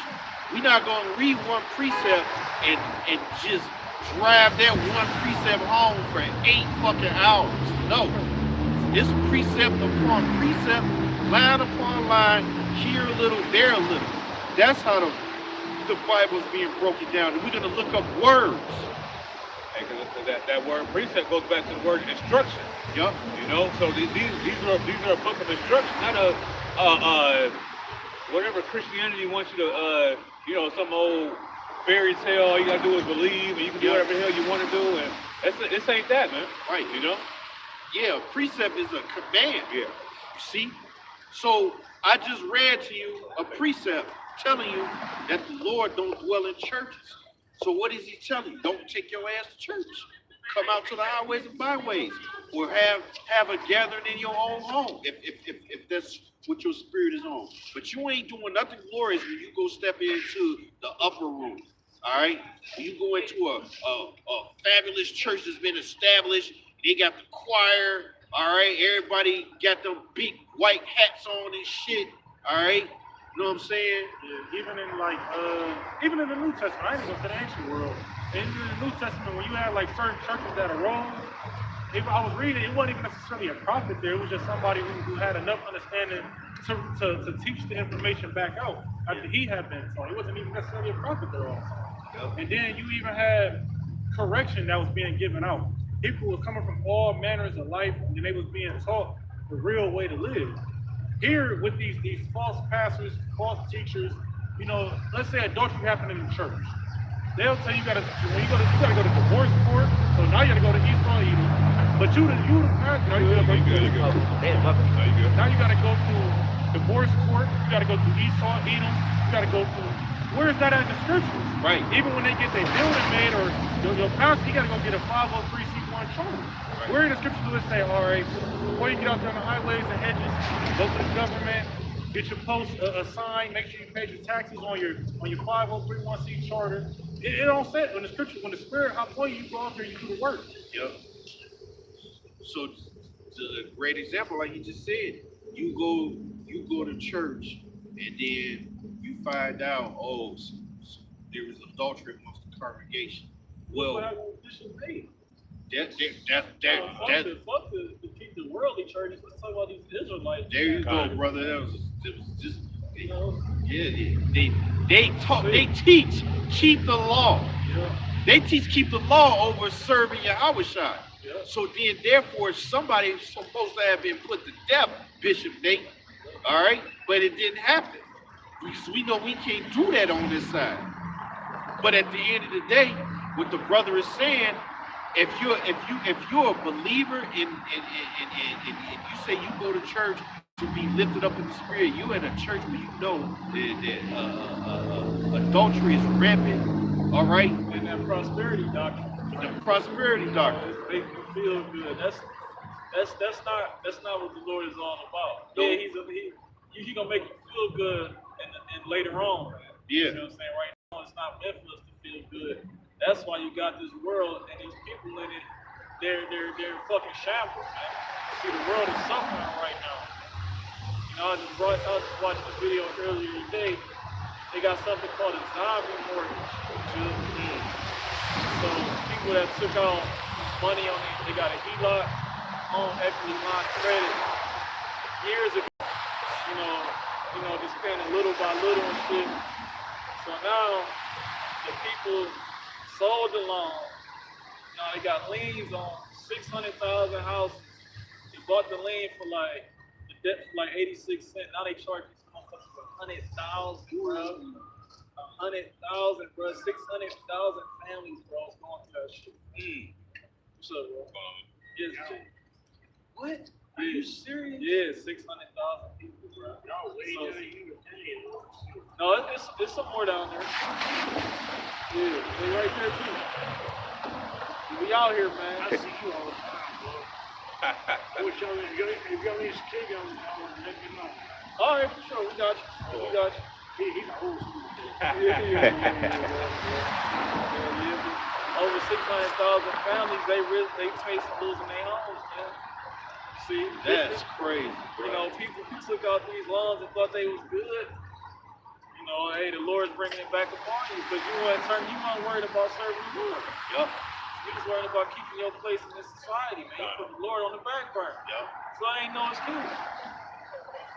[SPEAKER 3] We're not going to read one precept and just drive that one precept home for 8 fucking hours. No. It's precept upon precept, line upon line, here a little, there a little. That's how the Bible's being broken down. And we're going to look up words.
[SPEAKER 2] Hey, that word precept goes back to the word instruction.
[SPEAKER 3] Yup.
[SPEAKER 2] You know, so these are a book of instruction, not whatever Christianity wants you to, some old fairy tale. All you gotta do is believe, and you can do whatever the hell you want to do, and this ain't that, man.
[SPEAKER 3] Right.
[SPEAKER 2] You know?
[SPEAKER 3] Yeah, precept is a command.
[SPEAKER 2] Yeah.
[SPEAKER 3] You see? So I just read to you a precept telling you that the Lord don't dwell in churches. So what is he telling you? Don't take your ass to church. Come out to the highways and byways, or have a gathering in your own home, if that's what your spirit is on. But you ain't doing nothing glorious when you go step into the upper room. All right, when you go into a fabulous church that's been established, they got the choir. All right, everybody got them big white hats on and shit. All right, you know what I'm saying?
[SPEAKER 1] Yeah, even in the New Testament, I ain't even go to the ancient world. In the New Testament, when you have like certain churches that are wrong, I was reading, it wasn't even necessarily a prophet there. It was just somebody who had enough understanding to teach the information back out after he had been taught. It wasn't even necessarily a prophet there all the time. And then you even had correction that was being given out. People were coming from all manners of life, and they was being taught the real way to live. Here, with these false pastors, false teachers, let's say adultery happened in the church. They'll tell you you gotta go to divorce court. So now you gotta go to Esau, Edom. But you the pastor. Now you gotta go to divorce court. You gotta go to Esau, Edom. You gotta go to. Where is that at in the scriptures?
[SPEAKER 3] Right.
[SPEAKER 1] Even when they get their building made, or your pastor, you gotta go get a 503c1 charter. Right. Where in the scriptures does it say, all right, before you get out there on the highways and hedges, go to the government, get your post assigned, make sure you pay your taxes on your 503c charter. It don't say it in the scripture. When the spirit upon you, go out there, you do the work.
[SPEAKER 3] Yep. So, a great example, like you just said, you go to church, and then you find out, there was adultery amongst the congregation. Well,
[SPEAKER 4] Fuck the keep the worldly churches. Let's talk about these Israelites.
[SPEAKER 3] There you go, brother. That was just. They teach keep the law.
[SPEAKER 4] Yeah.
[SPEAKER 3] They teach keep the law over serving Yahweh.
[SPEAKER 4] Yeah.
[SPEAKER 3] So then, therefore, somebody's supposed to have been put to death, Bishop Nate. All right, but it didn't happen because we know we can't do that on this side. But at the end of the day, what the brother is saying, if you're a believer and you say you go to church to be lifted up in the spirit, you in a church where you know that adultery is rampant, all right?
[SPEAKER 4] And that prosperity doctrine.
[SPEAKER 3] The prosperity doctrine.
[SPEAKER 4] Make you feel good. That's not what the Lord is all about. Yeah, he gonna make you feel good and later on.
[SPEAKER 3] Yeah.
[SPEAKER 4] You know what I'm saying? Right now it's not meant for us to feel good. That's why you got this world and these people in it. They're fucking shambles, man. See, the world is suffering right now. You know, I just watched a video earlier today. They got something called a zombie mortgage. So people that took out money on it, they got a HELOC, home equity line of credit years ago. You know, just paying it little by little and shit. So now the people sold the loan. Now they got liens on 600,000 houses. They bought the lien for like the debt for like 86 cents. Now they charge these motherfuckers for 100,000, bro. 100,000, bro. 600,000 families, bro, is going through that shit. What's up, bro? Yes, Jay.
[SPEAKER 6] What? Are you serious?
[SPEAKER 4] Yeah, 600,000 people, bro. No, it's some more down there. Yeah, they right there too. We out here, man.
[SPEAKER 6] I see you all the time, bro. I wish y'all, if y'all need to kill y'all, let me know.
[SPEAKER 4] All right, for sure. We got you. We got you.
[SPEAKER 6] He's old school.
[SPEAKER 4] Yeah. Over 600,000 families, they face losing their homes, man. See,
[SPEAKER 3] That's crazy,
[SPEAKER 4] you
[SPEAKER 3] bro.
[SPEAKER 4] know, people who took out these loans and thought they was good. You know, hey, the Lord's bringing it back upon you because you weren't worried about serving the Lord.
[SPEAKER 3] Yup.
[SPEAKER 4] You was worried about keeping your place in this society, man. You put the Lord on the back burner.
[SPEAKER 3] Yup.
[SPEAKER 4] So ain't no excuse.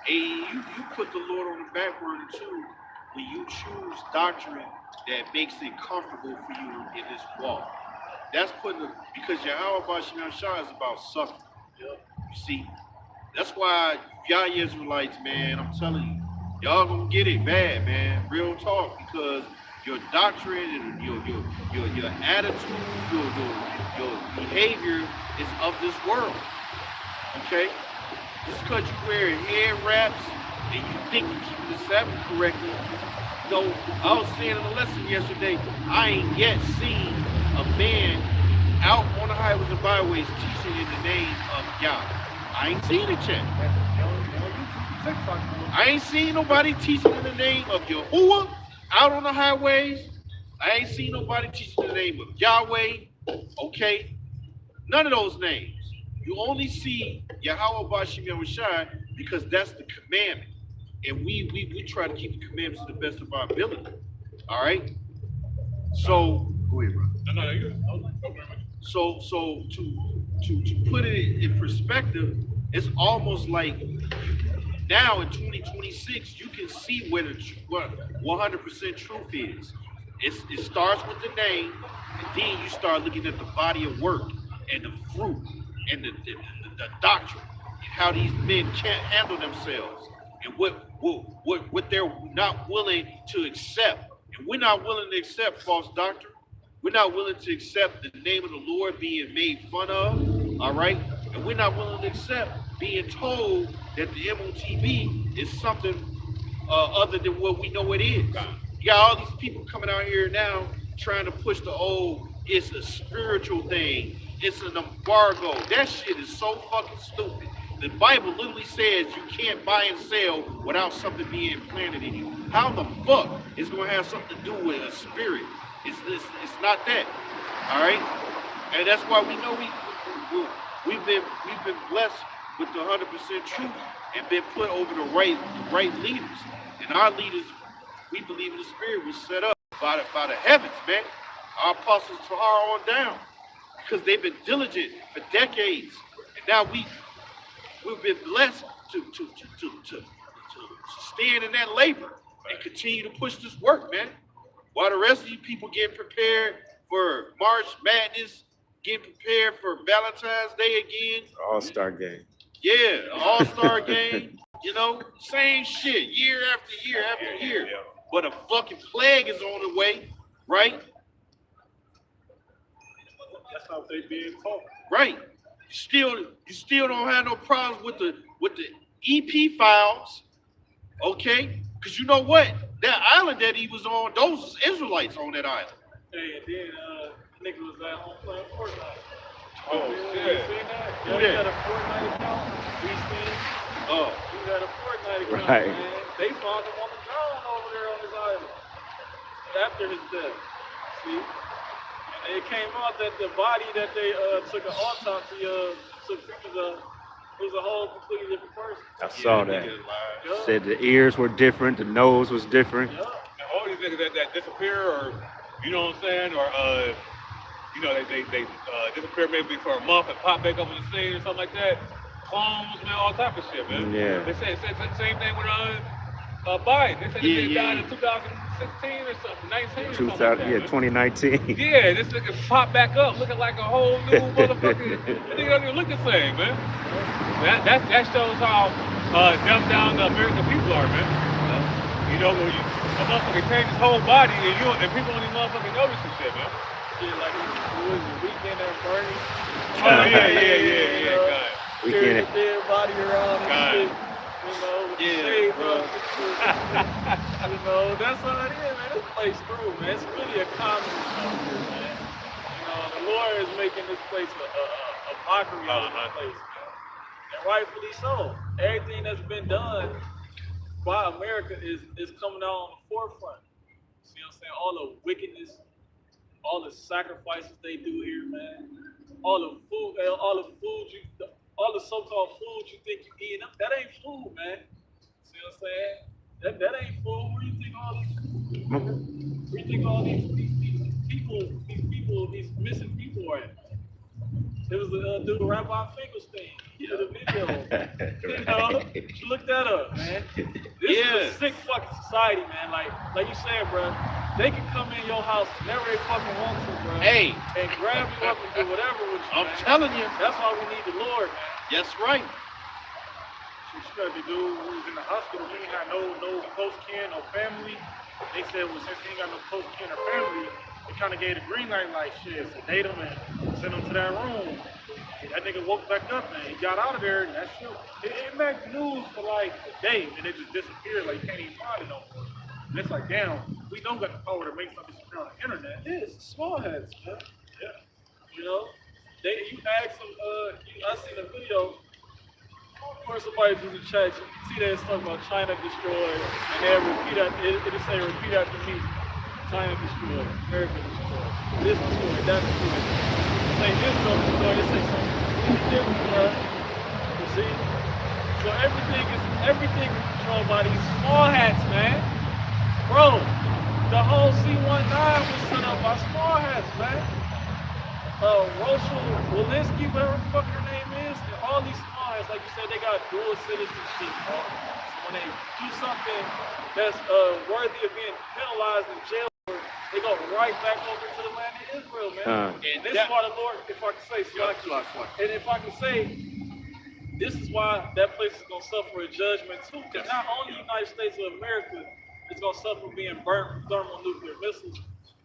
[SPEAKER 3] Hey, you put the Lord on the back burner too when you choose doctrine that makes it comfortable for you in this walk. That's because Yahweh Bashim Shah is about suffering.
[SPEAKER 4] Yep.
[SPEAKER 3] You see, that's why y'all Israelites, man, I'm telling you, y'all gonna get it bad, man. Real talk, because your doctrine and your attitude, your behavior is of this world. Okay? Just because you wear head wraps and you think you keep the Sabbath correctly. No, I was saying in the lesson yesterday, I ain't yet seen a man out on the highways and byways teaching in the name of Yah. I ain't seen it yet. I ain't seen nobody teaching in the name of Yahuwah out on the highways. I ain't seen nobody teaching in the name of Yahweh. Okay? None of those names. You only see Yahweh Bashim Yahushai because that's the commandment. And we try to keep the commandments to the best of our ability. All right? So, go ahead, bro.
[SPEAKER 2] No, you're good.
[SPEAKER 3] So to put it in perspective, it's almost like now in 2026, you can see what 100% truth is. It starts with the name, and then you start looking at the body of work and the fruit and the doctrine and how these men can't handle themselves and what they're not willing to accept. And we're not willing to accept false doctrine. We're not willing to accept the name of the Lord being made fun of, all right? And we're not willing to accept being told that the MOTB is something other than what we know it is. You got all these people coming out here now trying to push the old, it's a spiritual thing, it's an embargo. That shit is so fucking stupid. The Bible literally says you can't buy and sell without something being implanted in you. How the fuck is going to have something to do with a spirit? It's not that, all right? And that's why we know we've been blessed with the 100% truth and been put over the right leaders. And our leaders, we believe in the spirit, was set up by the heavens, man. Our apostles Tahar on down, because they've been diligent for decades, and now we've been blessed to stand in that labor and continue to push this work, man. While the rest of you people getting prepared for March Madness, getting prepared for Valentine's Day again.
[SPEAKER 5] All-Star game.
[SPEAKER 3] Yeah, All-Star game. You know, same shit, year after year after year.
[SPEAKER 2] Yeah.
[SPEAKER 3] But a fucking plague is on the way, right?
[SPEAKER 4] That's how they being taught.
[SPEAKER 3] Right. You still don't have no problems with the EP files, okay? Because you know what? That island that he was on, those was Israelites on that island.
[SPEAKER 4] Hey, and then nigga was at home playing Fortnite.
[SPEAKER 2] Oh,
[SPEAKER 4] You
[SPEAKER 2] shit.
[SPEAKER 4] seen that?
[SPEAKER 3] Who
[SPEAKER 4] Yeah, he
[SPEAKER 3] that?
[SPEAKER 4] had a Fortnite account. Beast Team.
[SPEAKER 3] Oh,
[SPEAKER 4] He had a Fortnite account,
[SPEAKER 5] Right.
[SPEAKER 4] man. They found him on the ground over there on his island after his death. See? And it came out that the body that they took an autopsy took pictures of, it was a whole completely different person.
[SPEAKER 5] I saw that.
[SPEAKER 3] niggas lied.
[SPEAKER 4] Yeah.
[SPEAKER 5] Said the ears were different, the nose was different.
[SPEAKER 4] Yeah.
[SPEAKER 2] And all these niggas that disappear, or you know what I'm saying, or you know, they disappear maybe for a month and pop back up on the scene or something like that. Clones, man, all type of shit, man.
[SPEAKER 5] Yeah.
[SPEAKER 2] They said the same thing with Biden. They said
[SPEAKER 3] Yeah,
[SPEAKER 2] he
[SPEAKER 3] yeah,
[SPEAKER 2] died
[SPEAKER 3] yeah.
[SPEAKER 2] in 2016 or something, 19 or something.
[SPEAKER 5] 2000,
[SPEAKER 2] like
[SPEAKER 5] yeah,
[SPEAKER 2] that,
[SPEAKER 5] 2019.
[SPEAKER 2] man. Yeah, this nigga pop back up looking like a whole new motherfucking. Nigga don't even look the same, man. That shows how dumbed down the American people are, man. You know, when a motherfucker change his whole body and people don't even motherfucking notice this shit, man.
[SPEAKER 4] Shit, like it was the weekend at Bernie.
[SPEAKER 2] Oh, yeah, God.
[SPEAKER 5] We
[SPEAKER 4] Carrying
[SPEAKER 5] can't.
[SPEAKER 4] the dead body around and
[SPEAKER 2] God.
[SPEAKER 4] shit. You know, with the
[SPEAKER 3] Yeah,
[SPEAKER 4] shades
[SPEAKER 3] bro.
[SPEAKER 4] up and shit. You know, that's how it is, man. This place through, man. It's really a comedy show here, man. You know, the Lord is making this place a mockery out of this place, man. And rightfully so. Everything that's been done by America is coming out on the forefront. See what I'm saying? All the wickedness, all the sacrifices they do here, man. All the so-called food you think you eating, that ain't food, man. See what I'm saying? That ain't food. Where you think all these missing people are at? There was a dude, Rabbi Finkelstein. He did a video. You know, you look that up, man. This is a sick fucking society, man. Like you said, bro. They can come in your house whenever they fucking want to, bro.
[SPEAKER 3] Hey.
[SPEAKER 4] And grab you up and do whatever with you,
[SPEAKER 3] I'm
[SPEAKER 4] man.
[SPEAKER 3] telling you.
[SPEAKER 4] That's why we need the Lord, man.
[SPEAKER 3] That's right.
[SPEAKER 1] She got the dude who was in the hospital. He ain't had no close kin, no family. They said, well, since he ain't got no close kin or family, they kind of gave the green light, like shit, sedate him and send him to that room. That nigga woke back up and he got out of there, and that shit, it made news for like a day, and it just disappeared. Like you can't even find it no more. And it's like, damn, we don't got the power to make something disappear on the internet.
[SPEAKER 4] Yeah, it's small heads, man.
[SPEAKER 1] Yeah.
[SPEAKER 4] You know, you ask them. I seen a video where somebody was in the chat. You see that it's talking about China destroyed, and they repeat that. It'll say repeat after me. China destroyed, America destroyed, this destroyed, that destroyed. Say Israel destroyed. It say something completely different, bro. You see? So everything is controlled by these small hats, man. Bro, the whole C-19 was set up by small hats, man. Rochelle Walensky, whatever the fuck her name is, and all these small hats, like you said, they got dual citizenship, bro. So when they do something that's worthy of being penalized in jail, they go right back over to the land of Israel, man. And this is why the Lord, if I can say, and if I can say, this is why that place is going to suffer a judgment too, because not only the United States of America is going to suffer being burnt with thermonuclear missiles,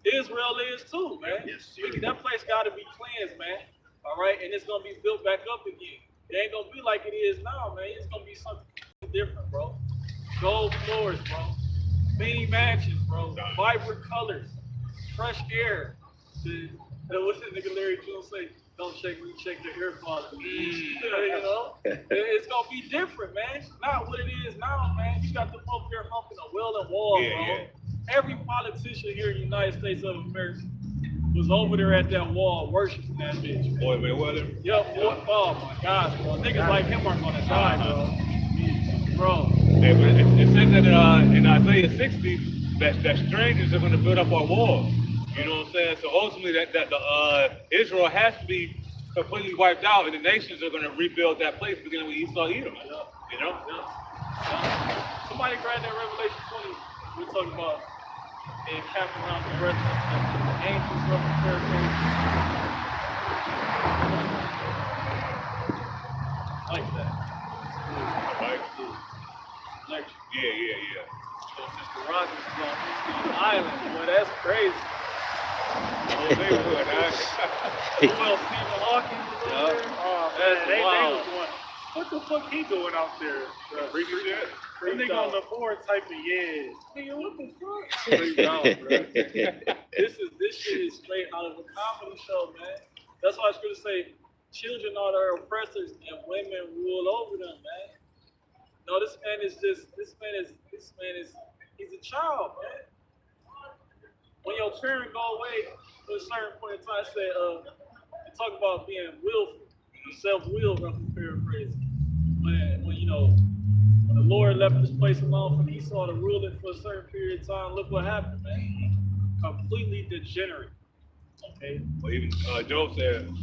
[SPEAKER 4] Israel is too, man.
[SPEAKER 3] Yes,
[SPEAKER 4] That place got to be cleansed, man. All right, and it's going to be built back up again. It ain't going to be like it is now, man. It's going to be something different, bro. Gold floors, bro. Mini mansions, bro. Vibrant colors. Fresh air. What's that nigga Larry Jones say? Don't check me, check the air quality. You know? It's gonna be different, man. It's not what it is now, man. You got them up there humping a Wailing Wall, bro.
[SPEAKER 2] Yeah.
[SPEAKER 4] Every politician here in the United States of America was over there at that wall worshiping that bitch, man.
[SPEAKER 2] Floyd Mayweather.
[SPEAKER 4] Oh my gosh, bro. Niggas like him are gonna die, bro.
[SPEAKER 2] Yeah, but it says that in Isaiah 60 that strangers are going to build up our walls. You know what I'm saying? So ultimately, that Israel has to be completely wiped out, and the nations are going to rebuild that place, beginning with Esau, Edom. You know?
[SPEAKER 4] Somebody grab that Revelation 20. We're talking about and capping around the breath of the angels of the hurricane. Like that. Like,
[SPEAKER 2] Yeah.
[SPEAKER 4] so Mr. Rogers is on East Island. Boy, that's crazy. Well, Stephen Hawking was over there.
[SPEAKER 1] Oh,
[SPEAKER 4] That's
[SPEAKER 1] man, they
[SPEAKER 4] wild.
[SPEAKER 1] was going, what the fuck he doing out there?
[SPEAKER 2] Freaky shit.
[SPEAKER 1] That nigga on the board typing, yeah.
[SPEAKER 4] Nigga, what the fuck? Freaked out, bro. This shit is straight out of a comedy show, man. That's why I was gonna say children are their oppressors and women rule over them, man. No, this man is, he's a child, man. When your parent go away to a certain point in time, say, you talk about being willful, self-willed, I'm paraphrasing. When you know, when the Lord left this place alone for Esau to rule it for a certain period of time, look what happened, man. Completely degenerate. Okay?
[SPEAKER 2] Well, even Job said,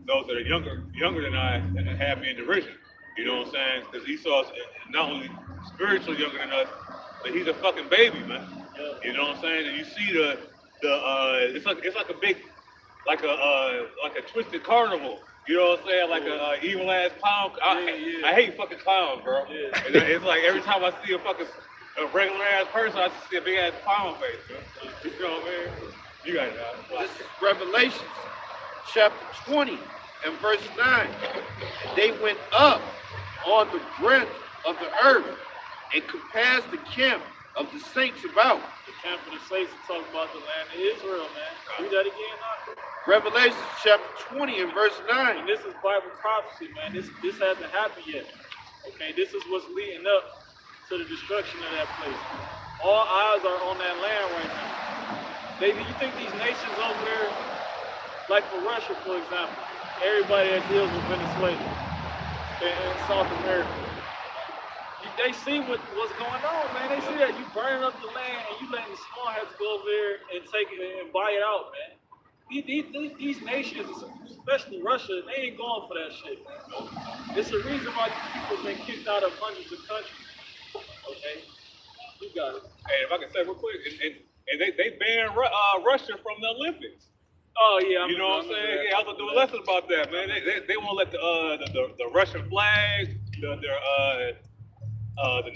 [SPEAKER 2] those that are younger than I have me in derision. You know what I'm saying? Because Esau's not only spiritually younger than us, but he's a fucking baby, man.
[SPEAKER 4] Yeah.
[SPEAKER 2] You know what I'm saying? And you see it's like a big, like a twisted carnival. You know what I'm saying? Like a evil ass clown. I hate fucking clowns, bro.
[SPEAKER 4] Yeah.
[SPEAKER 2] It's like every time I see a regular ass person, I just see a big ass clown face, bro. You know what I mean? You got it.
[SPEAKER 3] This is Revelations chapter 20 and verse 9. They went up on the breadth of the earth and compassed the camp of the saints about.
[SPEAKER 4] The camp of the saints is talking about the land of Israel, man. Read that again, now.
[SPEAKER 3] Revelation chapter 20 and verse 9.
[SPEAKER 4] And this is Bible prophecy, man. This hasn't happened yet. Okay, this is what's leading up to the destruction of that place. All eyes are on that land right now. Baby, you think these nations over there, like for Russia, for example, everybody that deals with Venezuela and South America, they see what's going on, man. They see that you burning up the land and you letting the small hats go over there and take it and buy it out, man. These nations, especially Russia, they ain't going for that shit, man. It's the reason why these people have been kicked out of hundreds of countries. Okay? You got it.
[SPEAKER 2] Hey, if I can say real quick, and they banned Russia from the Olympics.
[SPEAKER 4] Oh yeah,
[SPEAKER 2] You know what I'm saying? Yeah, I was gonna do a lesson about that, man. They won't let the Russian flag, the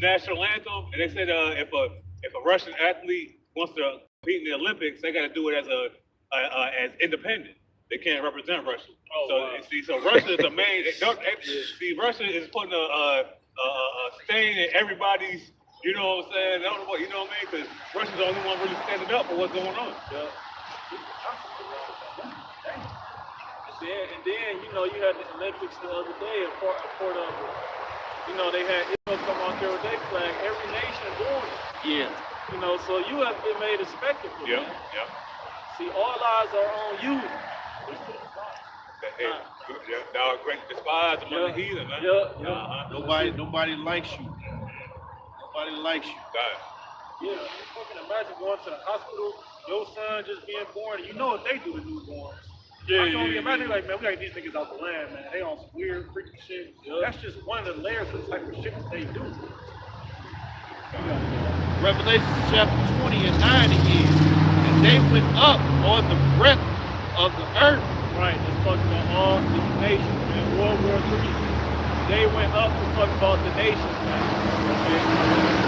[SPEAKER 2] national anthem, and they said if a Russian athlete wants to compete in the Olympics, they got to do it as independent. They can't represent Russia.
[SPEAKER 4] Oh,
[SPEAKER 2] So
[SPEAKER 4] wow.
[SPEAKER 2] see, so Russia is the main. See, Russia is putting a stain in everybody's. You know what I'm saying? You know what I mean? Because Russia's the only one really standing up for what's going on.
[SPEAKER 4] Yeah. And then, you know, you had the Olympics the other day in Port of, you know, they had Israel come out there with their flag. Every nation doing it.
[SPEAKER 3] Yeah.
[SPEAKER 4] You know, so you have been made a spectacle,
[SPEAKER 2] Yeah,
[SPEAKER 4] man.
[SPEAKER 2] yeah.
[SPEAKER 4] See, all eyes are on you.
[SPEAKER 2] Thou art great despised among the heathen, man.
[SPEAKER 4] Yeah.
[SPEAKER 3] Nobody likes you. Nobody likes you.
[SPEAKER 2] God.
[SPEAKER 1] Yeah, you fucking imagine going to the hospital, your son just being born, and you know what they do to newborns. I can only imagine, like, man, we gotta get these niggas out the land, man. They on some weird, freaky shit. That's just one of the layers of the type of shit that they do.
[SPEAKER 3] Revelation chapter 20 and 9 again. And they went up on the breadth of the earth.
[SPEAKER 4] Right, let's talk about all the nations, man. World War III. They went up to talk about the nations, man. Okay?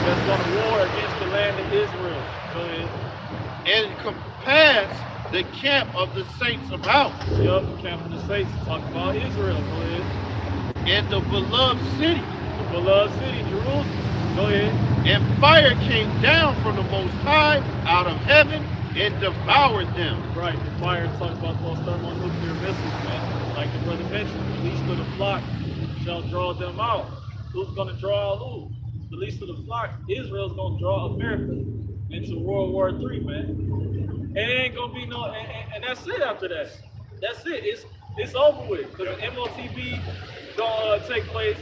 [SPEAKER 4] That's going to war against the land of Israel. Go ahead.
[SPEAKER 3] And compassed the camp of the saints about.
[SPEAKER 4] Yup, the camp of the saints talk about Israel. Go ahead.
[SPEAKER 3] And the beloved city.
[SPEAKER 4] The beloved city, Jerusalem. Go ahead.
[SPEAKER 3] And fire came down from the Most High out of heaven and devoured them.
[SPEAKER 4] Right, the fire talk about those thermonuclear missiles, man. Like the brother mentioned, the least of the flock shall draw them out. Who's going to draw out who? The least of the flock, Israel's going to draw America into World War III, man. And it ain't going to be no, and that's it after that. That's it. It's over with. Because the MOTB going to take place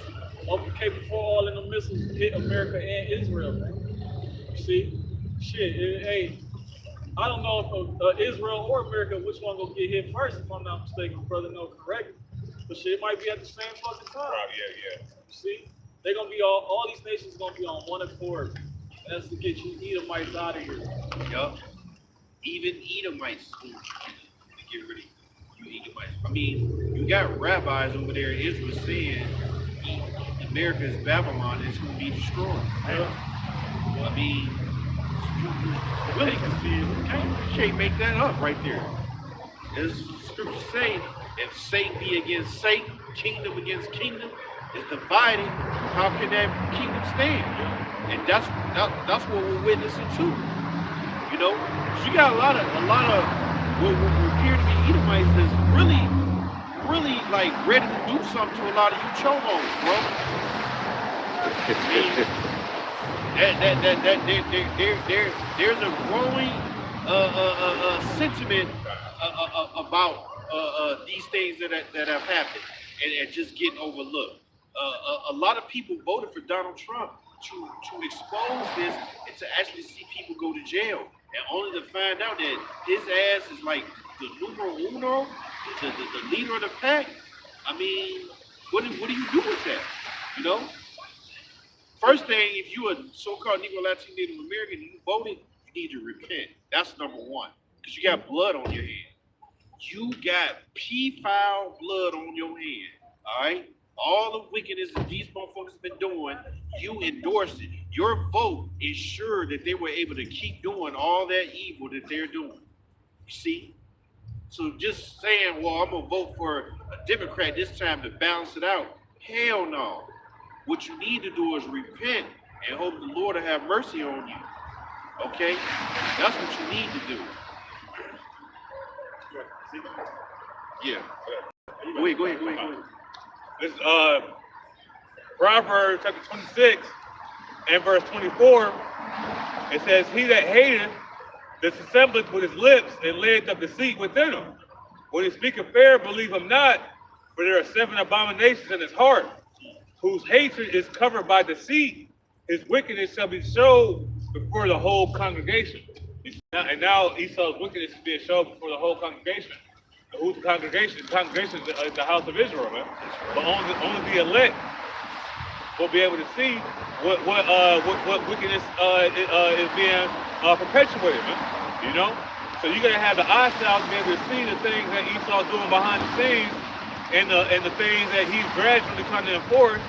[SPEAKER 4] okay before all of the missiles hit America and Israel, man. You see? Shit, hey. I don't know if Israel or America, which one gonna get hit first, if I'm not mistaken, brother. No, correct. But shit might be at the same fucking time.
[SPEAKER 2] Right, yeah.
[SPEAKER 4] You see, they're gonna be all these nations gonna be on one accord. That's to get you Edomites out of here.
[SPEAKER 3] Yup. Even Edomites to get rid of you Edomites. I mean, you got rabbis over there in Israel saying America's Babylon is gonna be destroyed.
[SPEAKER 4] Yeah.
[SPEAKER 3] I mean, you really can see it. You can't make that up right there. As scripture say, if Satan be against Satan, kingdom against kingdom is divided, how can that kingdom stand? And that's what we're witnessing too. You know, you got a lot of what appear to be Edomites that's really like ready to do something to a lot of you cholos, bro. There's a growing sentiment about these things that have happened and just getting overlooked. A lot of people voted for Donald Trump to expose this and to actually see people go to jail, and only to find out that his ass is like the numero uno, the leader of the pack. I mean, what do you do with that? You know? First thing, if you a so-called Negro, Latino, Native American, and you voted, you need to repent. That's number one, because you got blood on your hand. You got pedophile blood on your hand. All right. All the wickedness that these motherfuckers been doing, you endorsed it. Your vote ensured that they were able to keep doing all that evil that they're doing. You see? So just saying, well, I'm going to vote for a Democrat this time to balance it out. Hell no. What you need to do is repent and hope the Lord will have mercy on you. Okay? That's what you need to do. Yeah. Go ahead.
[SPEAKER 2] This is Proverbs chapter 26 and verse 24. It says, he that hateth dissembleth with his lips and layeth up deceit within him. When he speaketh fair, believe him not, for there are 7 abominations in his heart, whose hatred is covered by deceit. His wickedness shall be showed before the whole congregation. And now Esau's wickedness is being shown before the whole congregation. Who's the congregation? The congregation is the house of Israel, man. But only the elect will be able to see what wickedness is being perpetuated, man. You know? So you're gonna have the eyesight to be able to see the things that Esau's doing behind the scenes and the things that he's gradually trying to enforce,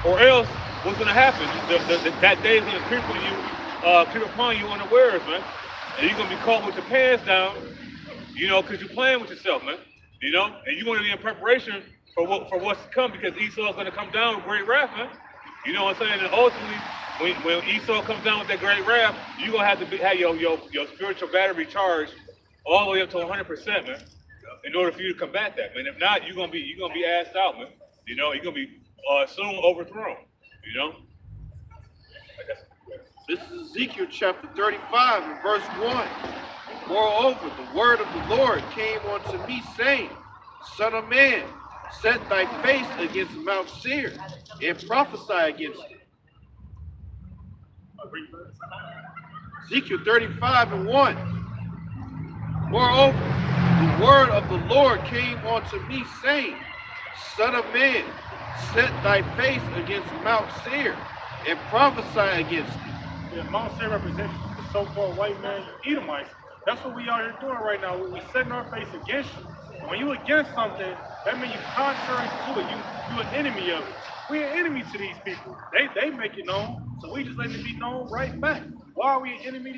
[SPEAKER 2] or else what's gonna happen? That day is gonna creep upon you unawares, man. And you're gonna be caught with your pants down. You know, because you're playing with yourself, man. You know, and you want to be in preparation for what's to come, because Esau is going to come down with great wrath, man. You know what I'm saying? And ultimately, when Esau comes down with that great wrath, you're going to have to have your spiritual battery charged all the way up to 100%, man, in order for you to combat that, man. If not, you're gonna be asked out, man. You know, you're gonna be soon overthrown. You know.
[SPEAKER 3] This is Ezekiel chapter 35 and verse 1. Moreover, the word of the Lord came unto me, saying, Son of man, set thy face against Mount Seir, and prophesy against it. Ezekiel 35 and 1. Moreover, the word of the Lord came unto me, saying, Son of man, set thy face against Mount Seir, and prophesy against it.
[SPEAKER 1] Yeah, Mount Seir represents the so-called white man, Edomites. That's what we are here doing right now. We're setting our face against you. And when you against something, that means you're contrary to it. You're an enemy of it. We're an enemy to these people. They make it known, so we just let it be known right back. Why are we an enemy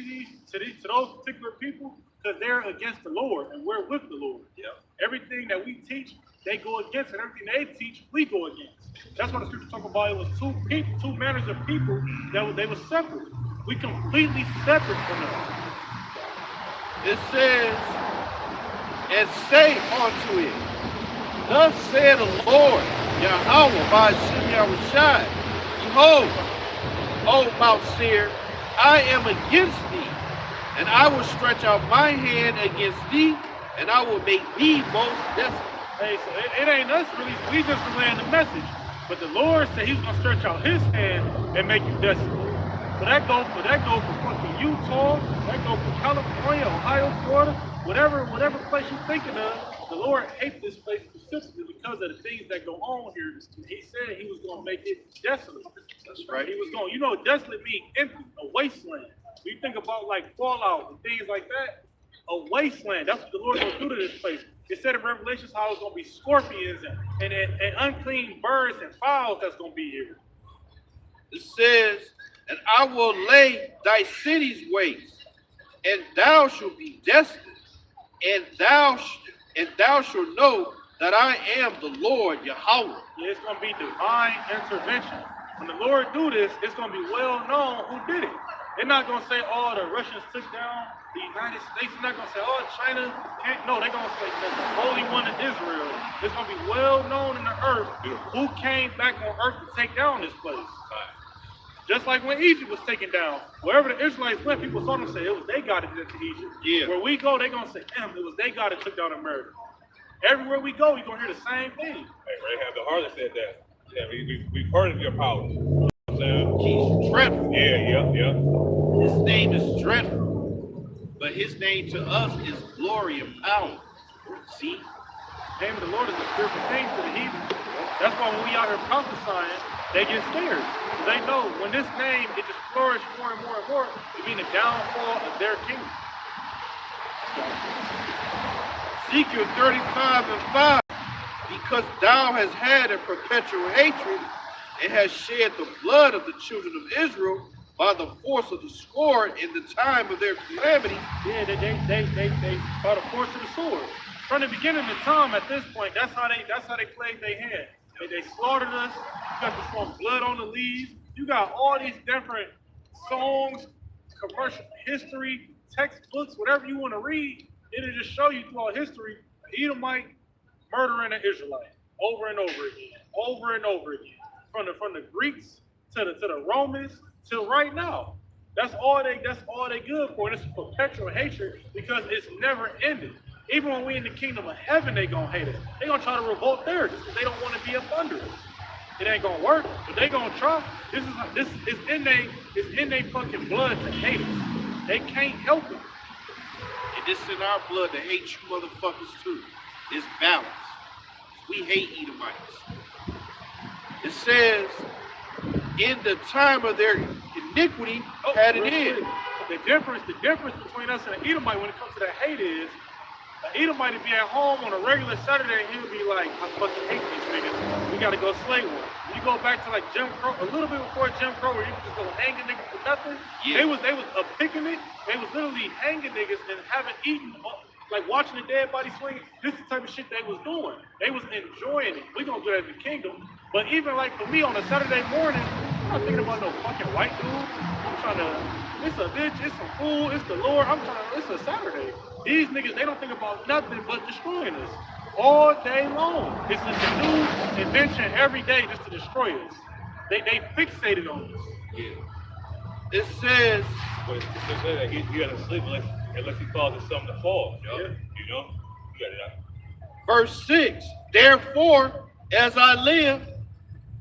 [SPEAKER 1] to those particular people? Because they're against the Lord, and we're with the Lord. Yeah. Everything that we teach, they go against, and everything they teach, we go against. That's why the scripture talk about it was two manners of people that they were separate. We completely separate from them.
[SPEAKER 3] It says, and say unto it, Thus saith the Lord, Yahweh, by Shem Yahushai, Behold, O Mount Seir, I am against thee, and I will stretch out my hand against thee, and I will make thee most desolate.
[SPEAKER 1] Hey, so it ain't us really. We just relaying the message. But the Lord said He's gonna stretch out His hand and make you desolate. So that goes for fucking Utah, that goes for California, Ohio, Florida, whatever place you're thinking of. The Lord hates this place specifically because of the things that go on here. He said He was gonna make it desolate.
[SPEAKER 3] That's right.
[SPEAKER 1] He was going. You know, desolate means empty, a wasteland. When you think about like Fallout and things like that, a wasteland. That's what the Lord gonna do to this place. It said in Revelations how it's gonna be scorpions and unclean birds and fowls that's gonna be here.
[SPEAKER 3] It says, and I will lay thy cities waste, and thou shalt be desolate, and thou shalt know that I am the Lord Yahweh.
[SPEAKER 1] Yeah, it's gonna be divine intervention. When the Lord do this, it's gonna be well known who did it. They're not gonna say, oh, the Russians took down the United States. They're not gonna say, oh, China can't. No, they're gonna say that the Holy One of Israel is gonna be well known in the earth who came back on earth to take down this place. Just like when Egypt was taken down, wherever the Israelites went, people saw them say it was they God that did it to Egypt.
[SPEAKER 3] Yeah.
[SPEAKER 1] Where we go, they're gonna say, damn, it was they God that took down America. Everywhere we go, you're gonna hear the same thing.
[SPEAKER 2] Hey, Rahab the harlot said that. Yeah, we've heard of your power. You know what I'm saying?
[SPEAKER 3] He's dreadful.
[SPEAKER 2] Yeah.
[SPEAKER 3] His name is dreadful, but his name to us is glory and power. See?
[SPEAKER 1] The name of the Lord is a fearful thing to the heathen. That's why when we out here prophesying, they get scared. Because they know when this name, it just flourishes more and more and more, it means the downfall of their kingdom.
[SPEAKER 3] Ezekiel 35:5, because thou hast had a perpetual hatred and hast shed the blood of the children of Israel by the force of the sword in the time of their calamity.
[SPEAKER 1] Yeah, they by the force of the sword. From the beginning of time, at this point, that's how they played their hand. They slaughtered us. You got this one blood on the leaves. You got all these different songs, commercial history, textbooks, whatever you want to read. It'll just show you throughout history, the Edomite murdering an Israelite over and over again, from the Greeks to the Romans till right now. That's all they good for. And it's a perpetual hatred because it's never ending. Even when we in the kingdom of heaven, they gonna hate us. They gonna try to revolt there just because they don't want to be up under us. It ain't gonna work, but they gonna try. This is in they fucking blood to hate us. They can't help it.
[SPEAKER 3] And this in our blood to hate you motherfuckers too. It's balance. We hate Edomites. It says, in the time of their iniquity had it in.
[SPEAKER 1] The difference between us and an Edomite when it comes to that hate is, an Edomite would be at home on a regular Saturday and he would be like, I fucking hate these niggas. We gotta go slay one. You go back to like Jim Crow, a little bit before Jim Crow, where you could just go hanging niggas for nothing.
[SPEAKER 3] Yeah.
[SPEAKER 1] They was picking it. They was literally hanging niggas and haven't eaten, like watching the dead body swing. This is the type of shit they was doing. They was enjoying it. We gonna do that in the kingdom. But even like for me on a Saturday morning, I'm not thinking about no fucking white dude. I'm trying to, it's a bitch, it's some fool, it's the Lord. It's a Saturday. These niggas, they don't think about nothing but destroying us all day long. It's just a new invention every day just to destroy us. They fixated on us.
[SPEAKER 3] Yeah. It says,
[SPEAKER 2] But it says that he got to sleep unless he causes something to fall. You know?
[SPEAKER 1] Yeah.
[SPEAKER 2] You know? You got it out.
[SPEAKER 3] verse 6, therefore, as I live,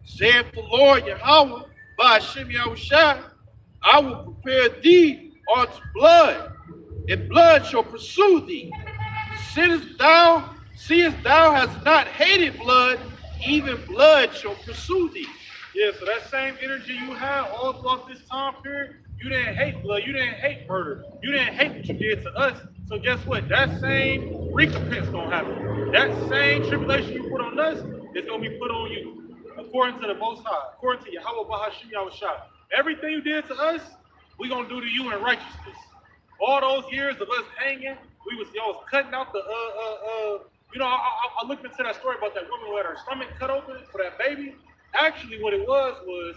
[SPEAKER 3] saith the Lord Yahweh, by Hashem Yahushua, I will prepare thee unto blood, and blood shall pursue thee. Seest thou hast not hated blood, even blood shall pursue thee.
[SPEAKER 1] Yeah, so that same energy you had all throughout this time period, you didn't hate blood, you didn't hate murder, you didn't hate what you did to us. So guess what? That same recompense gonna happen. That same tribulation you put on us is gonna be put on you, according to the Most High, according to Yahweh Bahashim Yahushua. Everything you did to us, we gonna do to you in righteousness. All those years of us hanging, y'all was cutting out the you know, I looked into that story about that woman who had her stomach cut open for that baby. Actually, what it was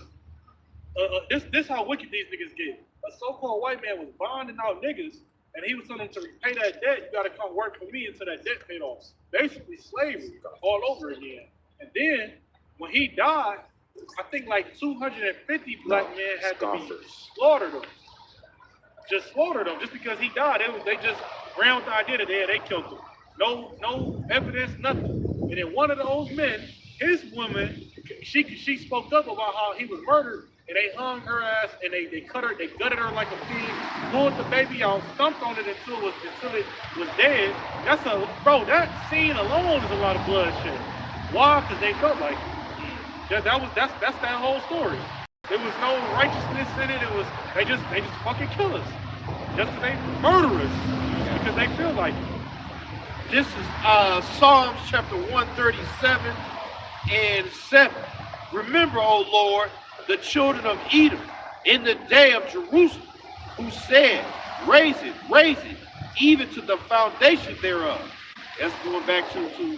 [SPEAKER 1] this how wicked these niggas get. A so-called white man was bonding out niggas, and he was telling them to repay that debt. You gotta come work for me until that debt paid off. Basically, slavery all over again. And then when he died, I think like 250 black men had to be slaughtered him. Just slaughtered him just because he died. They just ran with the idea that they killed him. No evidence, nothing. And then one of those men, his woman, she spoke up about how he was murdered, and they hung her ass, and they cut her, they gutted her like a pig, pulled the baby out, stomped on it until it was dead. That scene alone is a lot of bloodshed. Why? Because they felt like it. That's that whole story. There was no righteousness in it. They just fucking kill us. Just because they murder us because they feel like it.
[SPEAKER 3] This is Psalms chapter 137 and 7. Remember, O Lord, the children of Edom in the day of Jerusalem, who said, raise it, even to the foundation thereof. That's going back to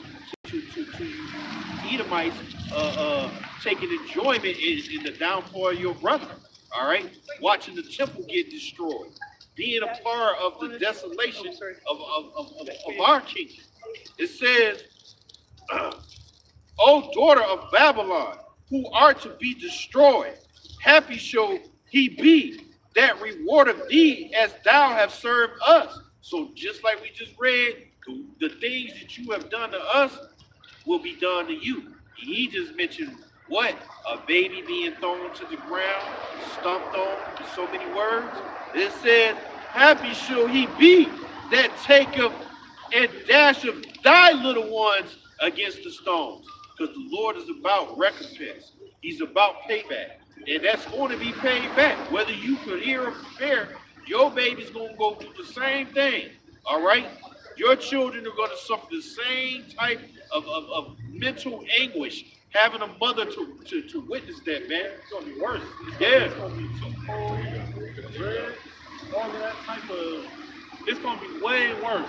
[SPEAKER 3] Edomites taking enjoyment in the downfall of your brother. all right? Watching the temple get destroyed, being a part of the desolation of our kingdom. It says, O daughter of Babylon, who are to be destroyed, happy shall he be that rewardeth thee as thou hast served us. So just like we just read, the things that you have done to us will be done to you. He just mentioned what? A baby being thrown to the ground, stomped on, in so many words. It says, happy shall he be that taketh and dasheth thy little ones against the stones. Because the Lord is about recompense. He's about payback. And that's going to be paid back. Whether you could hear or prepare, your baby's going to go through the same thing. All right? Your children are going to suffer the same type of mental anguish, having a mother to witness that, man.
[SPEAKER 1] It's gonna be worse.
[SPEAKER 3] Yeah.
[SPEAKER 1] It's gonna be too cold, red, all of that type of. It's gonna be way worse.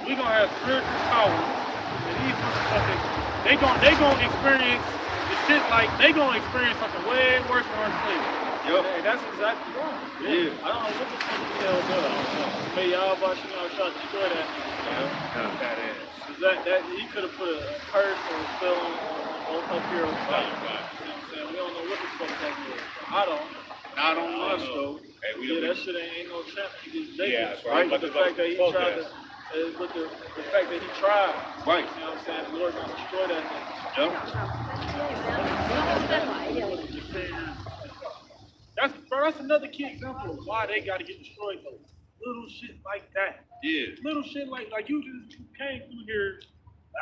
[SPEAKER 1] We're gonna have spiritual powers, and these motherfuckers, they gonna experience the shit like they gonna experience something way worse than our slaves.
[SPEAKER 3] Yep.
[SPEAKER 4] And that's exactly right.
[SPEAKER 3] Yeah.
[SPEAKER 4] I don't know what the fuck the hell does. May y'all about try to destroy that. That he could have put a curse or a spell on up here on top. You know what I'm saying? We don't know what the fuck that is. I don't.
[SPEAKER 3] Not on us, though.
[SPEAKER 2] Hey,
[SPEAKER 4] Yeah, that shit ain't no champ against Jacob.
[SPEAKER 2] Yeah, that's
[SPEAKER 3] right.
[SPEAKER 4] But the fact that he tried to, but the fact that he tried.
[SPEAKER 3] Right.
[SPEAKER 4] You know what I'm saying? The Lord's gonna destroy that thing.
[SPEAKER 1] That's another key example of why they gotta get destroyed though. Little shit like that.
[SPEAKER 3] Yeah.
[SPEAKER 1] Little shit like you just came through here.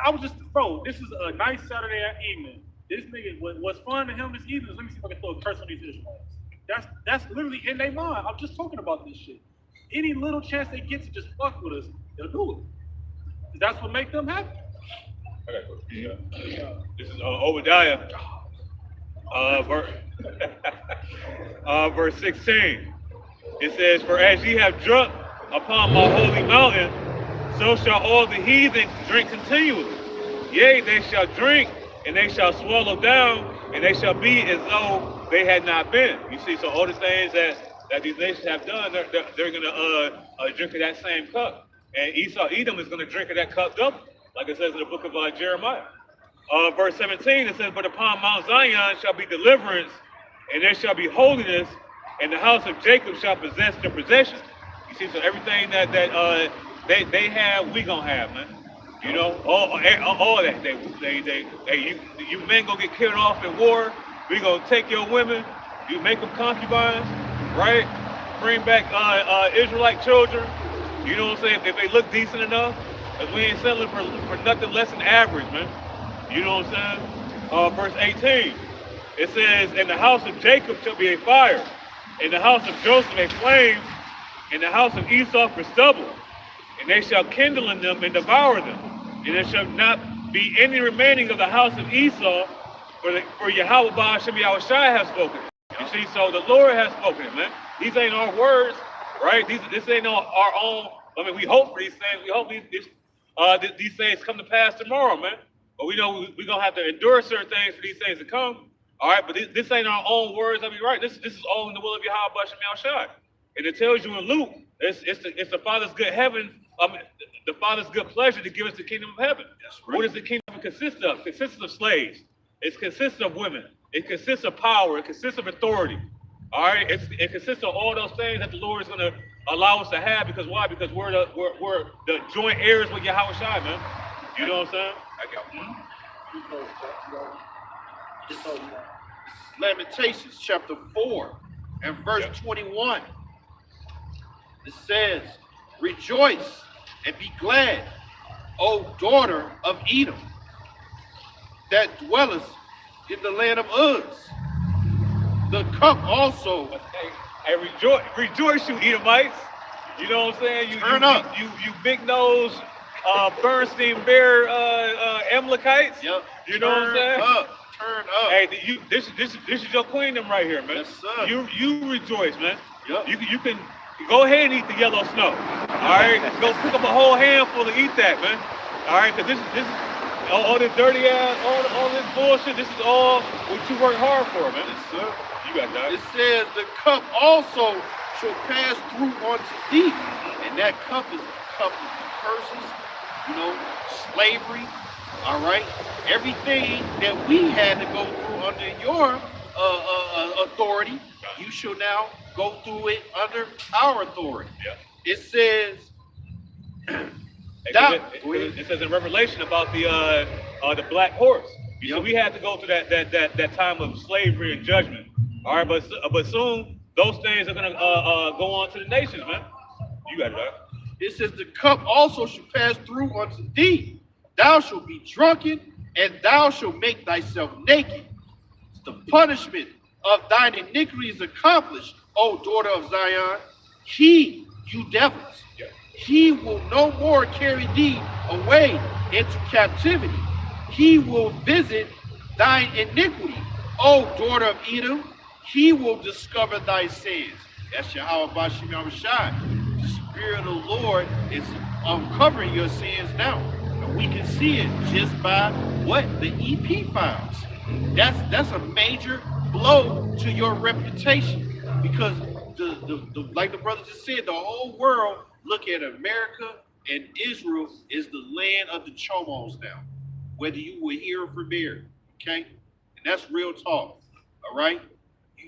[SPEAKER 1] I was just, bro, this is a nice Saturday evening. This nigga, what's fun to him this evening is let me see if I can throw a curse on these Israelites. That's literally in their mind. I'm just talking about this shit. Any little chance they get to just fuck with us, they'll do it. That's what make them happy.
[SPEAKER 2] Okay, cool. Yeah. This is Obadiah, verse 16. It says, for as ye have drunk upon my holy mountain, so shall all the heathen drink continually. Yea, they shall drink, and they shall swallow down, and they shall be as though they had not been. You see, so all the things that these nations have done, they're going to drink of that same cup. And Edom is going to drink of that cup double, like it says in the book of Jeremiah. Verse 17, it says, but upon Mount Zion shall be deliverance, and there shall be holiness, and the house of Jacob shall possess their possession. You see, so everything that they have, we gonna have, man. You know, all that. You men gonna get killed off in war. We gonna take your women, you make them concubines, right? Bring back Israelite children. You know what I'm saying? If they look decent enough, because we ain't settling for nothing less than average, man. You know what I'm saying? Verse 18, it says, and the house of Jacob shall be a fire, and the house of Joseph a flame, and the house of Esau for stubble, and they shall kindle in them and devour them, and there shall not be any remaining of the house of Esau, for Yahweh Hashem Yahushua has spoken. You see, so the Lord has spoken, man. These ain't our words, right? This ain't our own. I mean, we hope for these things. We hope these things come to pass tomorrow, man. But we know we're gonna have to endure certain things for these things to come. All right, but this ain't our own words. I mean, right? This is all in the will of Yahweh Hashem Yahushua. And it tells you in Luke, it's the Father's good heaven. The Father's good pleasure to give us the kingdom of heaven. That's right. What does the kingdom consist of? It consists of slaves. It consists of women. It consists of power. It consists of authority. All right. It consists of all those things that the Lord is going to allow us to have. Because why? Because we're the joint heirs with Yahweh Shai, man. You know what I'm saying?
[SPEAKER 3] This is Lamentations chapter 4 and verse 21. It says, rejoice and be glad, O daughter of Edom, that dwelleth in the land of Uz. The cup also.
[SPEAKER 2] Hey, rejoice, you Edomites. You know what I'm saying?
[SPEAKER 3] Turn up.
[SPEAKER 2] You big nose, Bernstein Bear, Amalekites.
[SPEAKER 3] Yep.
[SPEAKER 2] You know what I'm saying?
[SPEAKER 3] Turn up.
[SPEAKER 2] Hey, this is your queendom right here, man.
[SPEAKER 3] Yes, sir.
[SPEAKER 2] You rejoice, man.
[SPEAKER 3] Yep.
[SPEAKER 2] You can go ahead and eat the yellow snow. All right, go pick up a whole handful and eat that, man. All right, because all this dirty ass, all this bullshit. This is all what you work hard for, man.
[SPEAKER 3] Yes, sir.
[SPEAKER 2] You got that.
[SPEAKER 3] It says the cup also shall pass through unto thee. And that cup is the cup of the curses, slavery, all right? Everything that we had to go through under your authority, you shall now go through it under our authority.
[SPEAKER 2] Yeah.
[SPEAKER 3] It says,
[SPEAKER 2] It says in Revelation about the black horse. So we had to go through that time of slavery and judgment. All right, but soon those things are gonna go on to the nations, man. You got it, right?
[SPEAKER 3] it says, the cup also shall pass through unto thee. Thou shalt be drunken, and thou shalt make thyself naked. The punishment of thine iniquity is accomplished, O daughter of Zion. He, you devils, he will no more carry thee away into captivity. He will visit thine iniquity, O daughter of Edom. He will discover thy sins. That's Yahweh Bashim Yahushai. The Spirit of the Lord is uncovering your sins now. And we can see it just by what? The EP files. That's a major blow to your reputation, because the like the brother just said, the whole world look at America and Israel is the land of the Chomos now, whether you were here or from there, okay? And that's real talk, all right?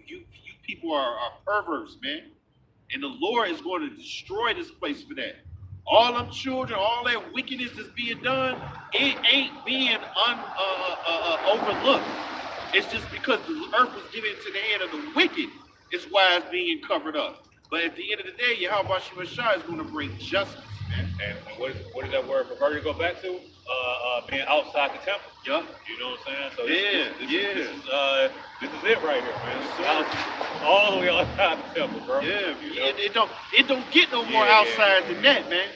[SPEAKER 3] You people are perverts, man. And the Lord is going to destroy this place for that. All them children, all that wickedness that's being done, it ain't being overlooked. It's just because the earth was given into the hand of the wicked, is why it's being covered up. But at the end of the day, Yahweh Shemashah is going to bring justice, man.
[SPEAKER 2] And what does that word perverted go back to? Being outside the temple.
[SPEAKER 3] Yup.
[SPEAKER 2] You know what I'm saying? So this is it right here, man. All the way outside the temple, bro.
[SPEAKER 3] Yeah,
[SPEAKER 2] you know?
[SPEAKER 3] it don't get no more outside than that, man.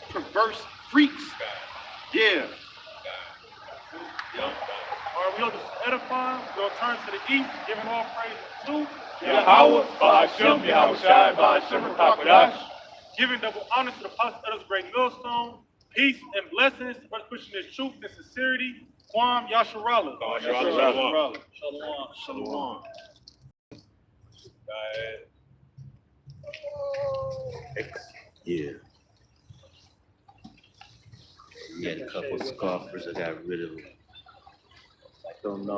[SPEAKER 3] Perverse freaks. Yeah.
[SPEAKER 1] All right, we gonna just edify. We're gonna turn to the east, giving all praise to
[SPEAKER 2] Yahweh, Ba'ashem, Yahushai, Ba'ashem, Rakadash.
[SPEAKER 1] giving double honor to the apostle of this great millstone. Peace and blessings for pushing this truth and sincerity. Kwam Yasharala.
[SPEAKER 2] Shalom.
[SPEAKER 3] Shalom.
[SPEAKER 5] Yeah. We had a couple scoffers. I got rid of them. I don't know.